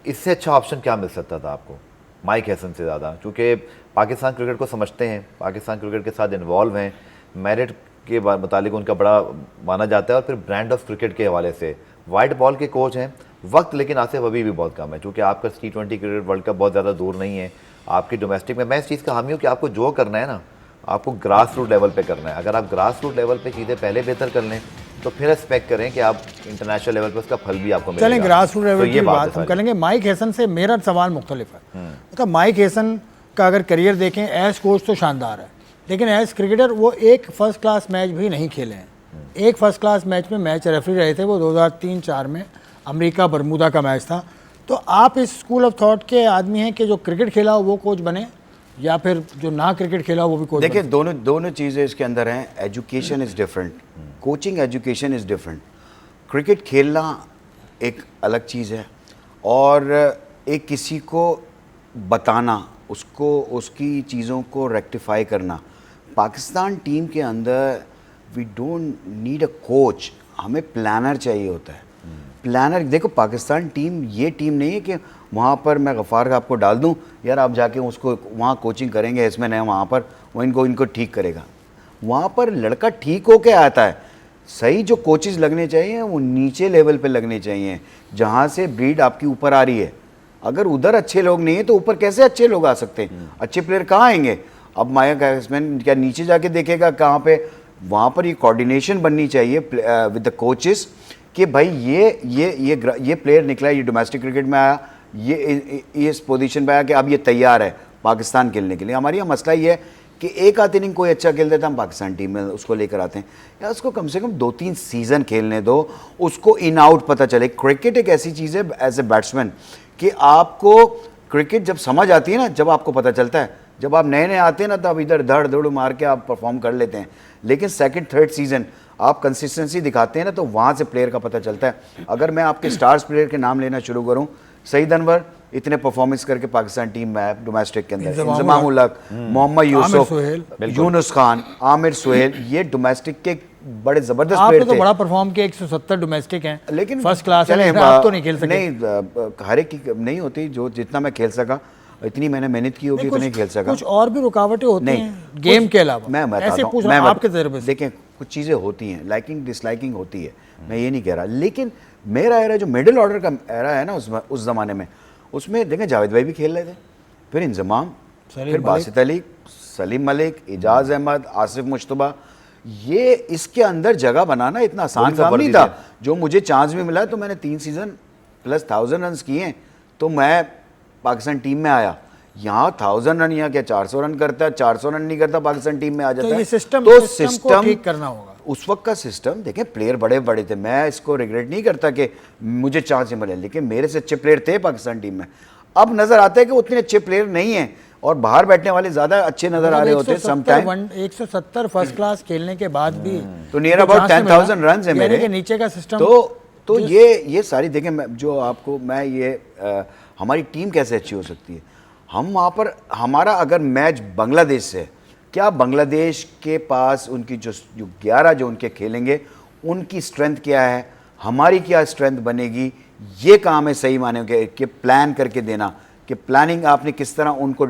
C: इससे अच्छा ऑप्शन क्या मिल सकता था आपको माइक हेसन से ज़्यादा, क्योंकि पाकिस्तान क्रिकेट को समझते हैं, पाकिस्तान क्रिकेट के साथ इन्वॉल्व हैं, मेरिट के मुतालिक उनका बड़ा माना जाता है, और फिर ब्रांड ऑफ क्रिकेट के हवाले से वाइट बॉल के कोच हैं। वक्त लेकिन आसिफ अभी भी बहुत कम है, क्योंकि आपका T20 क्रिकेट वर्ल्ड कप बहुत ज़्यादा दूर नहीं है। आपकी डोमेस्टिक में मैं इस चीज़ का हामी हूँ कि आपको जो करना है ना, आपको ग्रास रूट लेवल पे करना है। अगर आप ग्रास रूट लेवल पे चीज़ें पहले बेहतर कर लें तो फिर एक्सपेक्ट करें कि आप इंटरनेशनल लेवल पे उसका फल भी आपको मिलेगा।
A: चलें ग्रास रूट लेवल की बात हम करेंगे। माइक हेसन से मेरा सवाल मुख्तलिफ है। मतलब माइक हेसन का अगर करियर देखें, एज कोच तो शानदार है, लेकिन एज क्रिकेटर वो एक फर्स्ट क्लास मैच भी नहीं खेले हैं। एक फर्स्ट क्लास मैच में मैच रेफरी रहे थे, वो 2003-04 में अमेरिका बरमूदा का मैच था। तो आप इस स्कूल ऑफ थॉट के आदमी हैं कि जो क्रिकेट खेला हो वो कोच बने, या फिर जो ना क्रिकेट खेला हो वो भी कोच?
B: देखिए दोनों चीज़ें इसके अंदर हैं। Education is different, coaching education is different. Cricket खेलना एक अलग चीज़ है, और एक किसी को बताना, उसको उसकी चीज़ों को रेक्टिफाई करना। पाकिस्तान टीम के अंदर we don't need a coach, हमें प्लानर चाहिए होता है। प्लानर, देखो पाकिस्तान टीम ये टीम नहीं है कि वहाँ पर मैं गफ़ार आपको डाल दूँ, यार आप जाके उसको वहाँ कोचिंग करेंगे, इसमें नहीं, वहाँ पर वो इनको ठीक करेगा। वहाँ पर लड़का ठीक होके आता है। सही जो कोचेज़ लगने चाहिए वो नीचे लेवल पे लगने चाहिए, जहाँ से ब्रीड आपकी ऊपर आ रही है। अगर उधर अच्छे लोग नहीं हैं तो ऊपर कैसे अच्छे लोग आ सकते हैं? अच्छे प्लेयर कहाँ आएंगे? अब माया बैट्समैन क्या नीचे जाके देखेगा कहाँ पे? वहाँ पर ये कोऑर्डिनेशन बननी चाहिए विद द कोचेस कि भाई ये प्लेयर निकला, ये डोमेस्टिक क्रिकेट में आया, ये इस पोजीशन पे आया कि अब ये तैयार है पाकिस्तान खेलने के लिए। हमारे यहाँ मसला ये है कि एक आध इनिंग कोई अच्छा खेल देता हम पाकिस्तान टीम में उसको लेकर आते हैं, या उसको कम से कम 2-3 सीज़न खेलने दो, उसको इन आउट पता चले। क्रिकेट एक ऐसी चीज़ है एज ए बैट्समैन कि आपको क्रिकेट जब समझ आती है ना, जब आपको पता चलता है, जब आप नए आते हैं ना तब इधर धड़ धड़ मार के आप परफॉर्म कर लेते हैं, लेकिन 2nd-3rd सीज़न आप कंसिस्टेंसी दिखाते हैं ना तो वहाँ से प्लेयर का पता चलता है। अगर मैं आपके स्टार्स प्लेयर के नाम लेना शुरू करूँ, सईद अनवर इतने परफॉर्मेंस करके पाकिस्तान टीम में है डोमेस्टिक के अंदर, इंजमाम उल हक, मोहम्मद यूसुफ, यूनुस खान, आमिर सुहेल, ये डोमेस्टिक के बड़े जबरदस्त प्लेयर थे।
A: तो बड़ा परफॉर्म किया, 170 डोमेस्टिक हैं,
B: लेकिन
A: फर्स्ट क्लास है, आप तो नहीं खेल सकते।
B: नहीं, हर एक की नहीं होती, जो जितना मैं खेल सका, इतनी मैंने मेहनत की होगी उतना ही खेल सका।
A: कुछ और भी रुकावटें होती हैं गेम के अलावा?
B: मैं
A: ऐसे पूछ रहा हूं आपके तजर्बे से।
B: देखें कुछ चीज़ें होती हैं, लाइकिंग डिसलाइकिंग होती है, मैं ये नहीं कह रहा, लेकिन मेरा एरा जो मिडिल ऑर्डर का एरा है ना उस ज़माने में, उसमें देखें जावेद भाई भी खेल रहे थे, फिर इंजमाम,
A: सलीम
B: फिर
A: मलिक।
B: बासित अली, सलीम मलिक, इजाज अहमद, आसिफ मुश्तबा, ये इसके अंदर जगह बनाना इतना आसान
C: वही सब
B: काम नहीं
C: वर्दी
B: था। जो मुझे चांस भी मिला है, तो मैंने 3 सीज़न प्लस 1000 रन किए हैं, तो मैं पाकिस्तान टीम में आया। यहाँ 1000 रन, यहाँ क्या 400 रन करता है, 400 रन नहीं करता पाकिस्तान टीम में आ जाता
A: तो
B: है।
A: ये सिस्टम
B: तो
A: को ठीक करना होगा।
B: उस वक्त का सिस्टम देखें, प्लेयर बड़े बड़े थे, मैं इसको रिग्रेट नहीं करता कि मुझे चांस नहीं मिले, लेकिन मेरे से अच्छे प्लेयर थे पाकिस्तान टीम में। अब नजर आता है कि उतने अच्छे प्लेयर नहीं हैं और बाहर बैठने वाले ज्यादा अच्छे नजर आ रहे होते हैं समटाइम।
A: 170 फर्स्ट क्लास खेलने के बाद भी
B: तो नियर अबाउट 10,000 रन है मेरे
A: के नीचे का सिस्टम।
B: तो ये सारी देखें, जो आपको मैं ये हमारी टीम कैसे अच्छी हो सकती है। हम वहाँ पर हमारा अगर मैच बांग्लादेश से, क्या बांग्लादेश के पास उनकी जो 11 जो उनके खेलेंगे उनकी स्ट्रेंथ क्या है, हमारी क्या स्ट्रेंथ बनेगी, ये काम है सही माने कि प्लान करके देना कि प्लानिंग आपने किस तरह उनको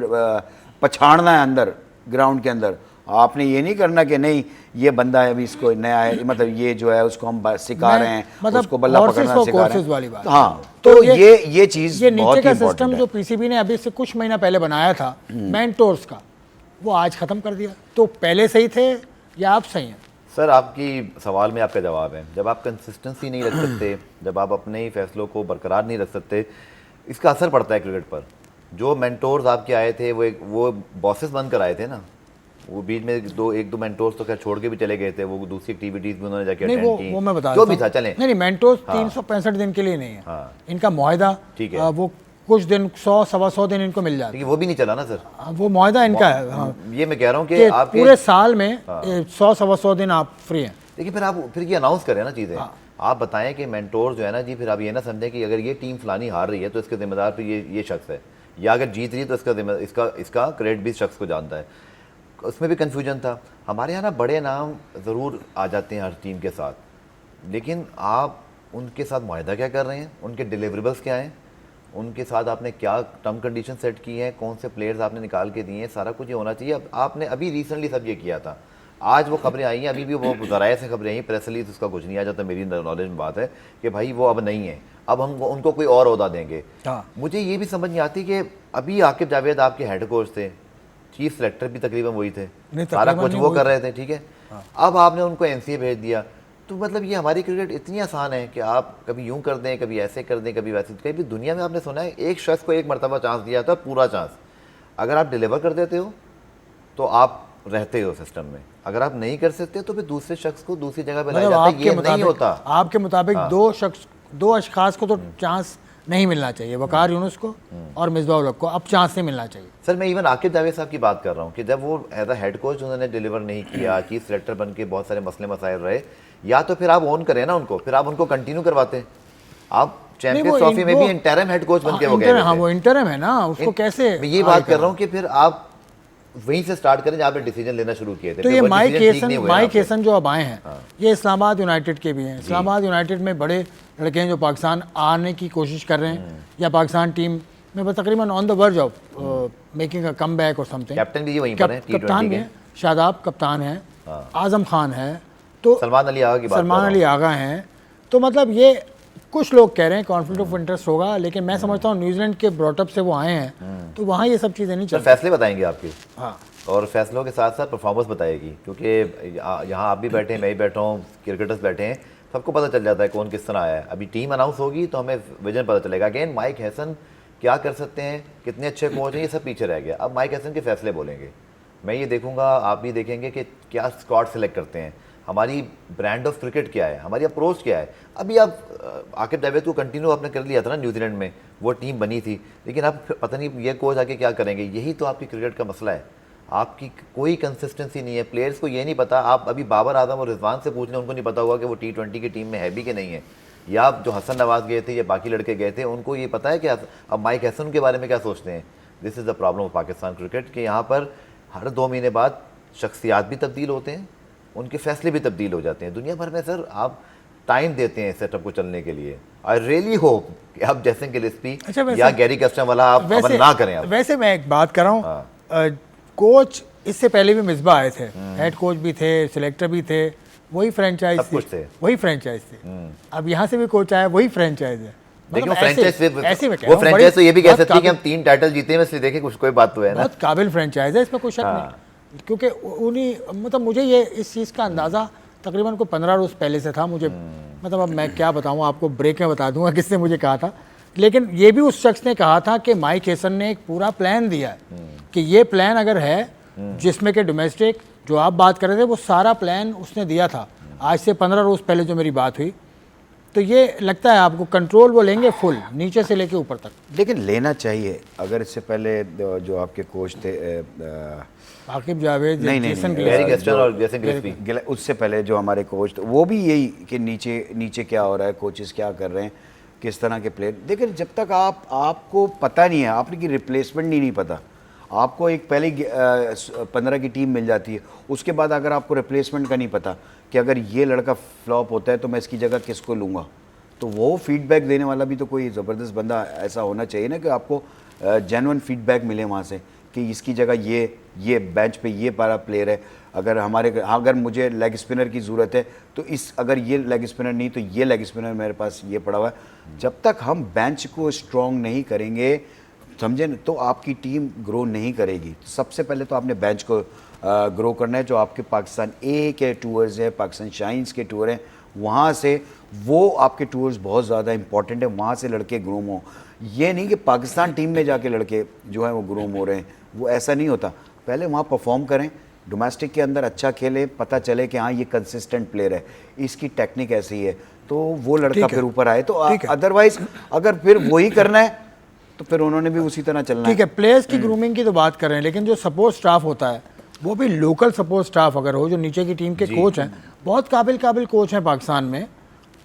B: पछाड़ना है अंदर ग्राउंड के अंदर। आपने ये नहीं करना कि नहीं ये बंदा है अभी इसको नया है, मतलब ये जो है उसको हम सिखा रहे हैं,
A: मतलब
B: उसको बल्ला पकड़ना सिखा रहे हैं
A: वाली बात।
B: हाँ, तो ये चीज़
A: ये
B: बहुत
A: नीचे
B: ही
A: का सिस्टम
B: इम्पोर्टेंट
A: जो
B: है।
A: पीसीबी ने अभी से कुछ महीना पहले बनाया था मेंटोर्स का, वो आज खत्म कर दिया। तो पहले सही थे या आप सही हैं?
C: सर, आपकी सवाल में आपका जवाब है। जब आप कंसिस्टेंसी नहीं रख सकते, जब आप अपने ही फैसलों को बरकरार नहीं रख सकते, इसका असर पड़ता है क्रिकेट पर। जो मेंटोर्स आपके आए थे वो बॉसेस बनकर आए थे ना। वो बीच में एक दो मेंटोर्स तो खैर छोड़ के भी चले गए थे, वो दूसरी एक्टिविटीज भी उन्होंने जाके
A: नहीं,
C: अटेंड की।
A: वो मैं बता
C: जो
A: देता
C: भी
A: हूं।
C: था चलें।
A: नहीं मेंटोर्स 365 दिन के लिए नहीं है।
C: हाँ।
A: इनका मुआहदा,
C: ठीक है।
A: वो कुछ दिन 100 सवा 100 दिन इनको मिल जाता
C: लेकिन वो भी नहीं चला ना सर।
A: है। वो मुआहदा इनका है। हाँ।
C: ये मैं कह रहा हूँ कि
A: कि
C: आपके
A: पूरे साल में 100 सवा 100 दिन आप फ्री हैं।
C: देखिए, फिर आप फिर ये अनाउंस करें ना चीज़ें। आप बताएं कि मेंटोर जो है ना जी, फिर आप ये ना समझें कि अगर ये टीम फलानी हार रही है तो इसके जिम्मेदार फिर ये शख्स है, या अगर जीत रही है तो इसका क्रेडिट भी इस शख्स को जानता है। उसमें भी कन्फ्यूजन था। हमारे यहाँ ना बड़े नाम ज़रूर आ जाते हैं हर टीम के साथ, लेकिन आप उनके साथ मुआहदा क्या कर रहे हैं, उनके डिलीवरेबल्स क्या हैं, उनके साथ आपने क्या टर्म कंडीशन सेट की है, कौन से प्लेयर्स आपने निकाल के दिए हैं, सारा कुछ ये होना चाहिए। अब आपने अभी रिसेंटली सब ये किया था, आज वो खबरें आई हैं, अभी भी वो ज़राए से खबरें आई, प्रेस रिलीज उसका कुछ नहीं आ जाता। मेरी नॉलेज में बात है कि भाई वो अब नहीं है, अब हम उनको कोई और ओहदा देंगे। मुझे ये भी समझ नहीं आती कि अभी आकिब जावेद आपके हेड कोच थे, चीफ सेलेक्टर भी तकरीबन वही थे, सारा कुछ वो कर रहे थे, ठीक है। अब आपने उनको एनसीए भेज दिया, तो मतलब ये हमारी क्रिकेट इतनी आसान है कि आप कभी यूं कर दें, कभी ऐसे कर दें, कभी वैसे। कभी दुनिया में आपने सुना है एक शख्स को एक मरतबा चांस दिया था, पूरा चांस। अगर आप डिलीवर कर देते हो तो आप रहते हो सिस्टम में, अगर आप नहीं कर सकते तो फिर दूसरे शख्स को दूसरी जगह पे लाया जाता है। ये नहीं होता।
A: आपके मुताबिक दो अशखास को तो चांस नहीं मिलना चाहिए, वकार यूनुस को और मिसबाह उल हक को अब चांस नहीं मिलना चाहिए।
C: सर, मैं इवन आकिब जावेद साहब की बात कर रहा हूँ कि जब वो एज अ हेड कोच उन्होंने डिलीवर नहीं किया, चीफ सेलेक्टर बन के बहुत सारे मसले मसाइल रहे, या तो फिर आप ओन करें ना उनको, फिर आप उनको कंटिन्यू करवाते। आप चैंपियंस ट्रॉफी में भी इंटरिम हेड कोच बन के हो गए।
A: हाँ, वो इंटरिम है ना, उसको कैसे।
C: मैं ये बात कर रहा हूँ कि फिर आप वहीं से स्टार्ट करें जहाँ पे डिसीजन लेना शुरू किए थे।
A: तो ये माइक हेसन जो अब आए हैं, ये इस्लामाबाद यूनाइटेड के भी हैं। इस्लामाबाद यूनाइटेड में बड़े लड़के हैं जो पाकिस्तान आने की कोशिश कर रहे हैं, या पाकिस्तान टीम में बस तकरीबन on the verge of making a comeback और समथिंग।
C: कैप्टन भी वहीं पर हैं,
A: कप्तान भी हैं, शादाब कप्तान है, आजम खान है, तो
C: सलमान अली आगा की बात,
A: सलमान अली आगा हैं। तो मतलब ये कुछ लोग कह रहे हैं कॉन्फ्लिक्ट ऑफ इंटरेस्ट होगा, लेकिन मैं समझता हूँ न्यूजीलैंड के ब्रॉटअप से वो आए हैं, तो वहाँ ये सब चीज़ें नहीं चलती।
C: फैसले बताएंगे आपके।
A: हाँ,
C: और फैसलों के साथ साथ परफॉर्मेंस बताएगी, क्योंकि यहाँ आप भी बैठे हैं, मैं भी बैठा हूँ, क्रिकेटर्स बैठे हैं, सबको पता चल जाता है कौन किस तरह आया है। अभी टीम अनाउंस होगी तो हमें विजन पता चलेगा। अगेन माइक हैसन क्या कर सकते हैं, कितने अच्छे कोच हैं, ये सब पीछे रह गया। अब माइक हैसन के फैसले बोलेंगे, मैं ये देखूंगा, आप भी देखेंगे कि क्या स्क्वाड सेलेक्ट करते हैं, हमारी ब्रांड ऑफ क्रिकेट क्या है, हमारी अप्रोच क्या है। अभी आप आकिब जावेद को कंटिन्यू आपने कर लिया था ना न्यूजीलैंड में, वो टीम बनी थी, लेकिन अब पता नहीं ये कोच आके क्या करेंगे। यही तो आपकी क्रिकेट का मसला है, आपकी कोई कंसिस्टेंसी नहीं है। प्लेयर्स को ये नहीं पता, आप अभी बाबर आजम और रिजवान से पूछ लें, उनको नहीं पता होगा कि वो T20 की टीम में है भी कि नहीं है। या जो हसन नवाज गए थे या बाकी लड़के गए थे, उनको ये पता है कि अब माइक हैसन के बारे में क्या सोचते हैं। This is the problem of Pakistan cricket कि यहाँ पर हर 2 महीने बाद शख्सियात भी तब्दील होते हैं, उनके फैसले भी तब्दील हो जाते हैं। दुनिया भर में सर आप टाइम देते हैं सेटअप को चलने के लिए। आई रियली होप कि आप जैसे गिलिस्पी या गैरी कस्टमवाला आप अमल ना करें।
A: वैसे मैं एक बात कर रहा हूँ, कोच इससे पहले भी मिसबाह आए थे, हेड कोच भी थे, सिलेक्टर भी थे, वही फ्रेंचाइज थी, वही फ्रेंचाइज थी। अब यहाँ से भी कोच आया, वही फ्रेंचाइज है।
C: देखिए वो
A: मतलब ऐसे में कह
C: वो
A: रहा हूँ,
C: फ्रेंचाइज तो ये भी कह
A: बहुत
C: सकती है कि हम
A: काबिल-
C: 3 टाइटल जीते हैं, वैसे देखे कुछ कोई बात तो है ना।
A: बहुत काबिल फ्रेंचाइज है, इसमें कोई शक
C: हाँ।
A: नहीं, क्योंकि उन्हीं मतलब मुझे ये इस चीज़ का अंदाज़ा तकरीबन को 15 रोज़ पहले से था मुझे, मतलब अब मैं क्या बताऊँ आपको, ब्रेक में बता दूंगा किसने मुझे कहा था, लेकिन ये भी उस शख्स ने कहा था कि माइक हेसन ने एक पूरा प्लान दिया है कि ये प्लान अगर है जिसमें कि डोमेस्टिक जो आप बात कर रहे थे वो सारा प्लान उसने दिया था आज से 15 रोज़ पहले जो मेरी बात हुई। तो ये लगता है आपको कंट्रोल वो लेंगे फुल नीचे से लेके ऊपर तक।
B: लेकिन लेना चाहिए। अगर इससे पहले जो आपके कोच थे
A: आकिब जावेद,
B: नहीं, नहीं,
A: जेसन
B: नहीं,
C: गैरी
A: गिलेस्पी,
C: गेस्टन और जेसन गिलेस्पी।
B: उससे पहले जो हमारे कोच थे वो भी यही कि नीचे नीचे क्या हो रहा है, कोचेस क्या कर रहे हैं, किस तरह के प्लेयर। देखिए जब तक आपको पता नहीं है, आपने की रिप्लेसमेंट नहीं पता, आपको एक पहले 15 की टीम मिल जाती है, उसके बाद अगर आपको रिप्लेसमेंट का नहीं पता कि अगर ये लड़का फ्लॉप होता है तो मैं इसकी जगह किसको लूँगा, तो वो फीडबैक देने वाला भी तो कोई ज़बरदस्त बंदा ऐसा होना चाहिए ना कि आपको जेन्युइन फीडबैक मिले वहाँ से कि इसकी जगह ये बेंच पे ये पारा प्लेयर है, अगर मुझे लेग स्पिनर की ज़रूरत है तो अगर ये लेग स्पिनर नहीं तो ये लेग स्पिनर मेरे पास ये पड़ा हुआ है। जब तक हम बेंच को स्ट्रॉन्ग नहीं करेंगे, समझे न, तो आपकी टीम ग्रो नहीं करेगी। सबसे पहले तो आपने बेंच को ग्रो करना है। जो आपके पाकिस्तान ए के टूर्स है, पाकिस्तान शाइन्स के टूर हैं, वहाँ से वो आपके टूर्स बहुत ज़्यादा इंपॉर्टेंट है, वहाँ से लड़के ग्रूम हो। ये नहीं कि पाकिस्तान टीम में जाके लड़के जो हैं वो ग्रूम हो रहे हैं, वो ऐसा नहीं होता। पहले वहाँ परफॉर्म करें, डोमेस्टिक के अंदर अच्छा खेले, पता चले कि हाँ ये कंसिस्टेंट प्लेयर है, इसकी टेक्निक ऐसी है, तो वो लड़का फिर ऊपर आए। तो अदरवाइज अगर फिर वही करना है तो फिर उन्होंने भी उसी तरह चलना है।
A: ठीक है, प्लेयर्स की ग्रूमिंग की तो बात कर रहे हैं, लेकिन जो सपोर्ट स्टाफ होता है वो भी लोकल सपोर्ट स्टाफ अगर हो, जो नीचे की टीम के कोच हैं, बहुत काबिल कोच हैं पाकिस्तान में,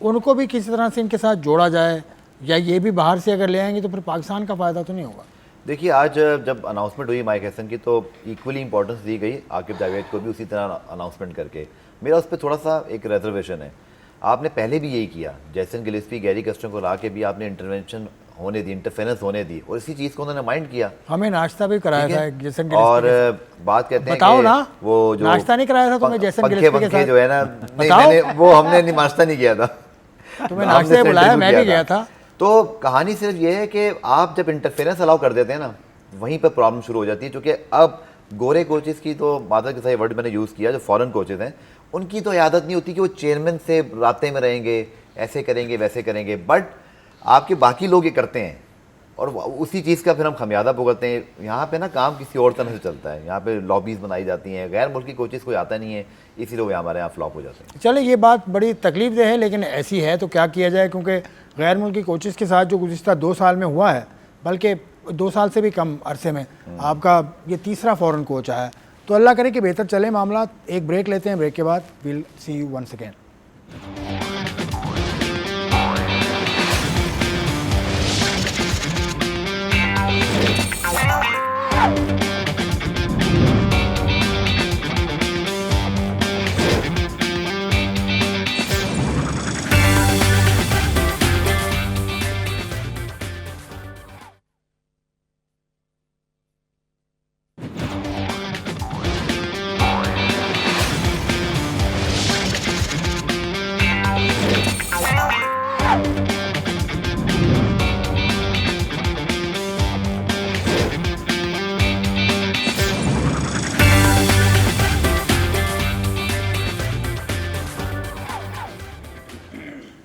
A: उनको भी किसी तरह से इनके साथ जोड़ा जाए, या ये भी बाहर से अगर ले आएंगे तो फिर पाकिस्तान का फ़ायदा तो नहीं होगा।
C: देखिए आज जब अनाउंसमेंट हुई माइक हैसन की तो इक्वली इंपॉर्टेंस दी गई आकिब जावेद को भी उसी तरह अनाउंसमेंट करके। मेरा उस पर थोड़ा सा एक रिजर्वेशन है। आपने पहले भी यही किया, जेसन गिलेस्पी, गैरी गेस्टन को ला के भी आपने इंटरवेंशन होने दी, इंटरफेरेंस होने दी, और इसी चीज़ को उन्होंने माइंड किया।
A: हमें नाश्ता भी कराया था जेसन गिलेस्पी
C: और
A: के साथ।
C: बात कहते हैं
A: बताओ
C: कि
A: ना,
C: वो जो
A: नाश्ता नहीं कराया था तुम्हें जेसन
C: पंखे
A: गिलेस्पी के
C: पंखे
A: साथ?
C: जो है ना, नहीं
A: बताओ।
C: हमने नाश्ता नहीं किया था।
A: तुम्हें
C: हमने
A: नाश्ते
C: सिर्फ
A: बुलाया,
C: इंटरव्यू
A: मैं भी
C: किया
A: गया था।
C: तो कहानी सिर्फ ये है कि आप जब इंटरफेरेंस अलाउ कर देते हैं ना, वहीं पर प्रॉब्लम शुरू हो जाती है। क्योंकि अब गोरे कोचेस की तो मादर के सही वर्ड मैंने यूज़ किया, जो फॉरेन कोचेस हैं उनकी तो आदत नहीं होती कि वो चेयरमैन से रास्ते में रहेंगे, ऐसे करेंगे वैसे करेंगे, बट आपके बाकी लोग ये करते हैं और उसी चीज़ का फिर हम खमियाजा भुगतते हैं। यहाँ पे ना काम किसी और तरह से चलता है, यहाँ पे लॉबीज़ बनाई जाती हैं, गैर मुल्की कोचेस कोई आता नहीं है, इसीलिए वो हमारे यहाँ फ्लॉप हो जाते हैं।
A: चले, ये बात बड़ी तकलीफ दे है, लेकिन ऐसी है तो क्या किया जाए, क्योंकि गैर मुल्की कोचेस के साथ जो गुज़िश्ता 2 साल में हुआ है, बल्कि 2 साल से भी कम अरसे में आपका ये तीसरा फॉरेन कोच आया है, तो अल्लाह करे कि बेहतर चले मामला। एक ब्रेक लेते हैं, ब्रेक के बाद will see you once again.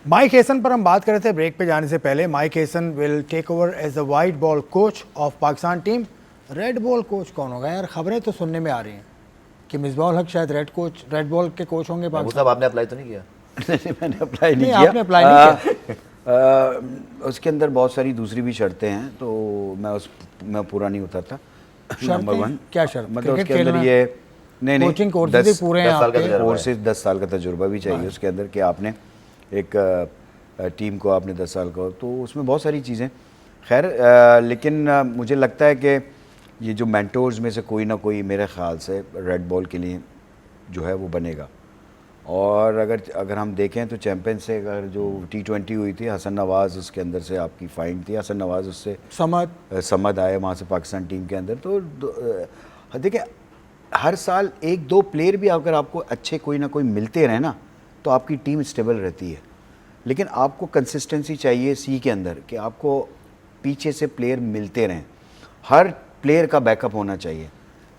A: Mike Hesson पर हम बात कर रहे थे ब्रेक पे जाने से पहले। Mike Hesson will take over as the white ball coach of Pakistan team. Red ball coach कौन होगा यार? खबरें तो सुनने में आ रही हैं कि मिसबाह हक शायद रेड बॉल के कोच होंगे
C: महबूब
A: पाकिस्तान।
C: साहब आपने अप्लाई तो नहीं किया?
B: नहीं, मैंने अप्लाई नहीं
A: नहीं,
B: किया।
A: आपने अप्लाई नहीं किया।
B: उसके अंदर बहुत सारी दूसरी भी शर्तें हैं, तो मैं पूरा नहीं उतरता। नंबर 1
A: क्या शर्त?
B: मतलब
A: क्रिकेट
B: उसके अंदर
A: खेलना?
B: ये नहीं
A: कोचिंग कोर्सेज भी पूरे हैं
C: 10 साल का
A: आपके?
C: तजुर्बा है।
B: कोर्सेज 10 साल का तजुर्बा भी चाहिए उसके अंदर कि आपने एक टीम को आपने 10 साल का, तो उसमें बहुत सारी चीज़ें। खैर लेकिन मुझे लगता है कि ये जो मेंटोर्स में से कोई ना कोई मेरे ख़्याल से रेड बॉल के लिए जो है वो बनेगा। और अगर हम देखें तो चैम्पियन से अगर जो T20 हुई थी, हसन नवाज़ उसके अंदर से आपकी फाइंड थी, हसन नवाज़ उससे समद आए वहाँ से पाकिस्तान टीम के अंदर। तो देखिए हर साल 1-2 प्लेयर भी अगर आपको अच्छे कोई ना कोई मिलते रहे ना, तो आपकी टीम स्टेबल रहती है। लेकिन आपको कंसिस्टेंसी चाहिए सी के अंदर कि आपको पीछे से प्लेयर मिलते रहें, हर प्लेयर का बैकअप होना चाहिए,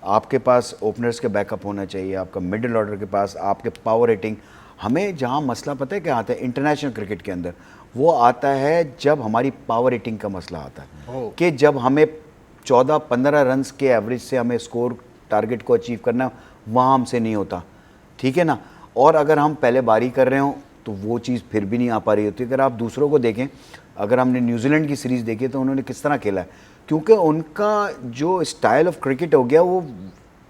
B: आपके पास ओपनर्स के बैकअप होना चाहिए, आपका मिडिल ऑर्डर के पास, आपके पावर रेटिंग। हमें जहाँ मसला पता है क्या आता है इंटरनेशनल क्रिकेट के अंदर, वो आता है जब हमारी पावर रेटिंग का मसला आता है कि जब हमें 14-15 रन्स के एवरेज से हमें स्कोर टारगेट को अचीव करना है, वहाँ हमसे नहीं होता, ठीक है ना। और अगर हम पहले बारी कर रहे हों तो वो चीज़ फिर भी नहीं आ पा रही होती। अगर आप दूसरों को देखें, अगर हमने न्यूजीलैंड की सीरीज़ देखी तो उन्होंने किस तरह खेला है, क्योंकि उनका जो स्टाइल ऑफ क्रिकेट हो गया वो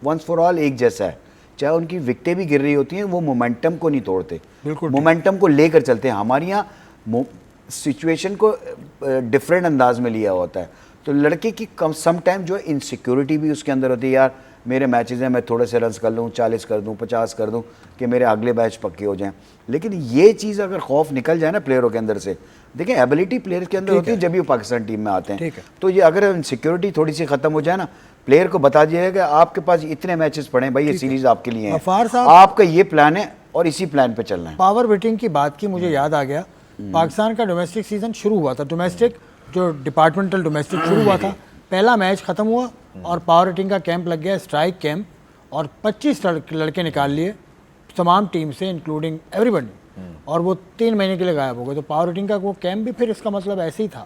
B: वंस फॉर ऑल एक जैसा है। चाहे उनकी विकेटें भी गिर रही होती हैं, वो मोमेंटम को नहीं तोड़ते, मोमेंटम को लेकर चलते हैं। हमारे यहाँ सिचुएशन को डिफरेंट अंदाज में लिया होता है। तो लड़के की कम सम टाइम जो इनसिक्योरिटी भी उसके अंदर होती है, यार मेरे मैचेस हैं, मैं थोड़े से रन्स कर लूँ, 40 कर दूँ, 50 कर दूँ कि मेरे अगले मैच पक्के हो जाएं। लेकिन ये चीज़ अगर खौफ निकल जाए ना प्लेयरों के अंदर से, देखें एबिलिटी प्लेयर के अंदर होती है जब ये पाकिस्तान टीम में आते हैं, तो ये अगर इनसिक्योरिटी थोड़ी सी ख़त्म हो जाए ना, प्लेयर को बता दिया कि आपके पास इतने मैचेस पड़े हैं भाई, ये सीरीज़ आपके लिए है, आपका ये प्लान है और इसी प्लान पे चलना है।
A: पावर बेटिंग की बात की मुझे याद आ गया, पाकिस्तान का डोमेस्टिक सीजन शुरू हुआ था, डोमेस्टिक जो डिपार्टमेंटल डोमेस्टिक शुरू हुआ था, पहला मैच ख़त्म हुआ और पावर रेटिंग का कैंप लग गया, स्ट्राइक कैंप, और 25 लड़के निकाल लिए तमाम टीम से इंक्लूडिंग एवरीबडी, और वो 3 महीने के लिए गायब हो गए। तो पावर रेटिंग का वो कैंप भी फिर इसका मतलब ऐसे ही था।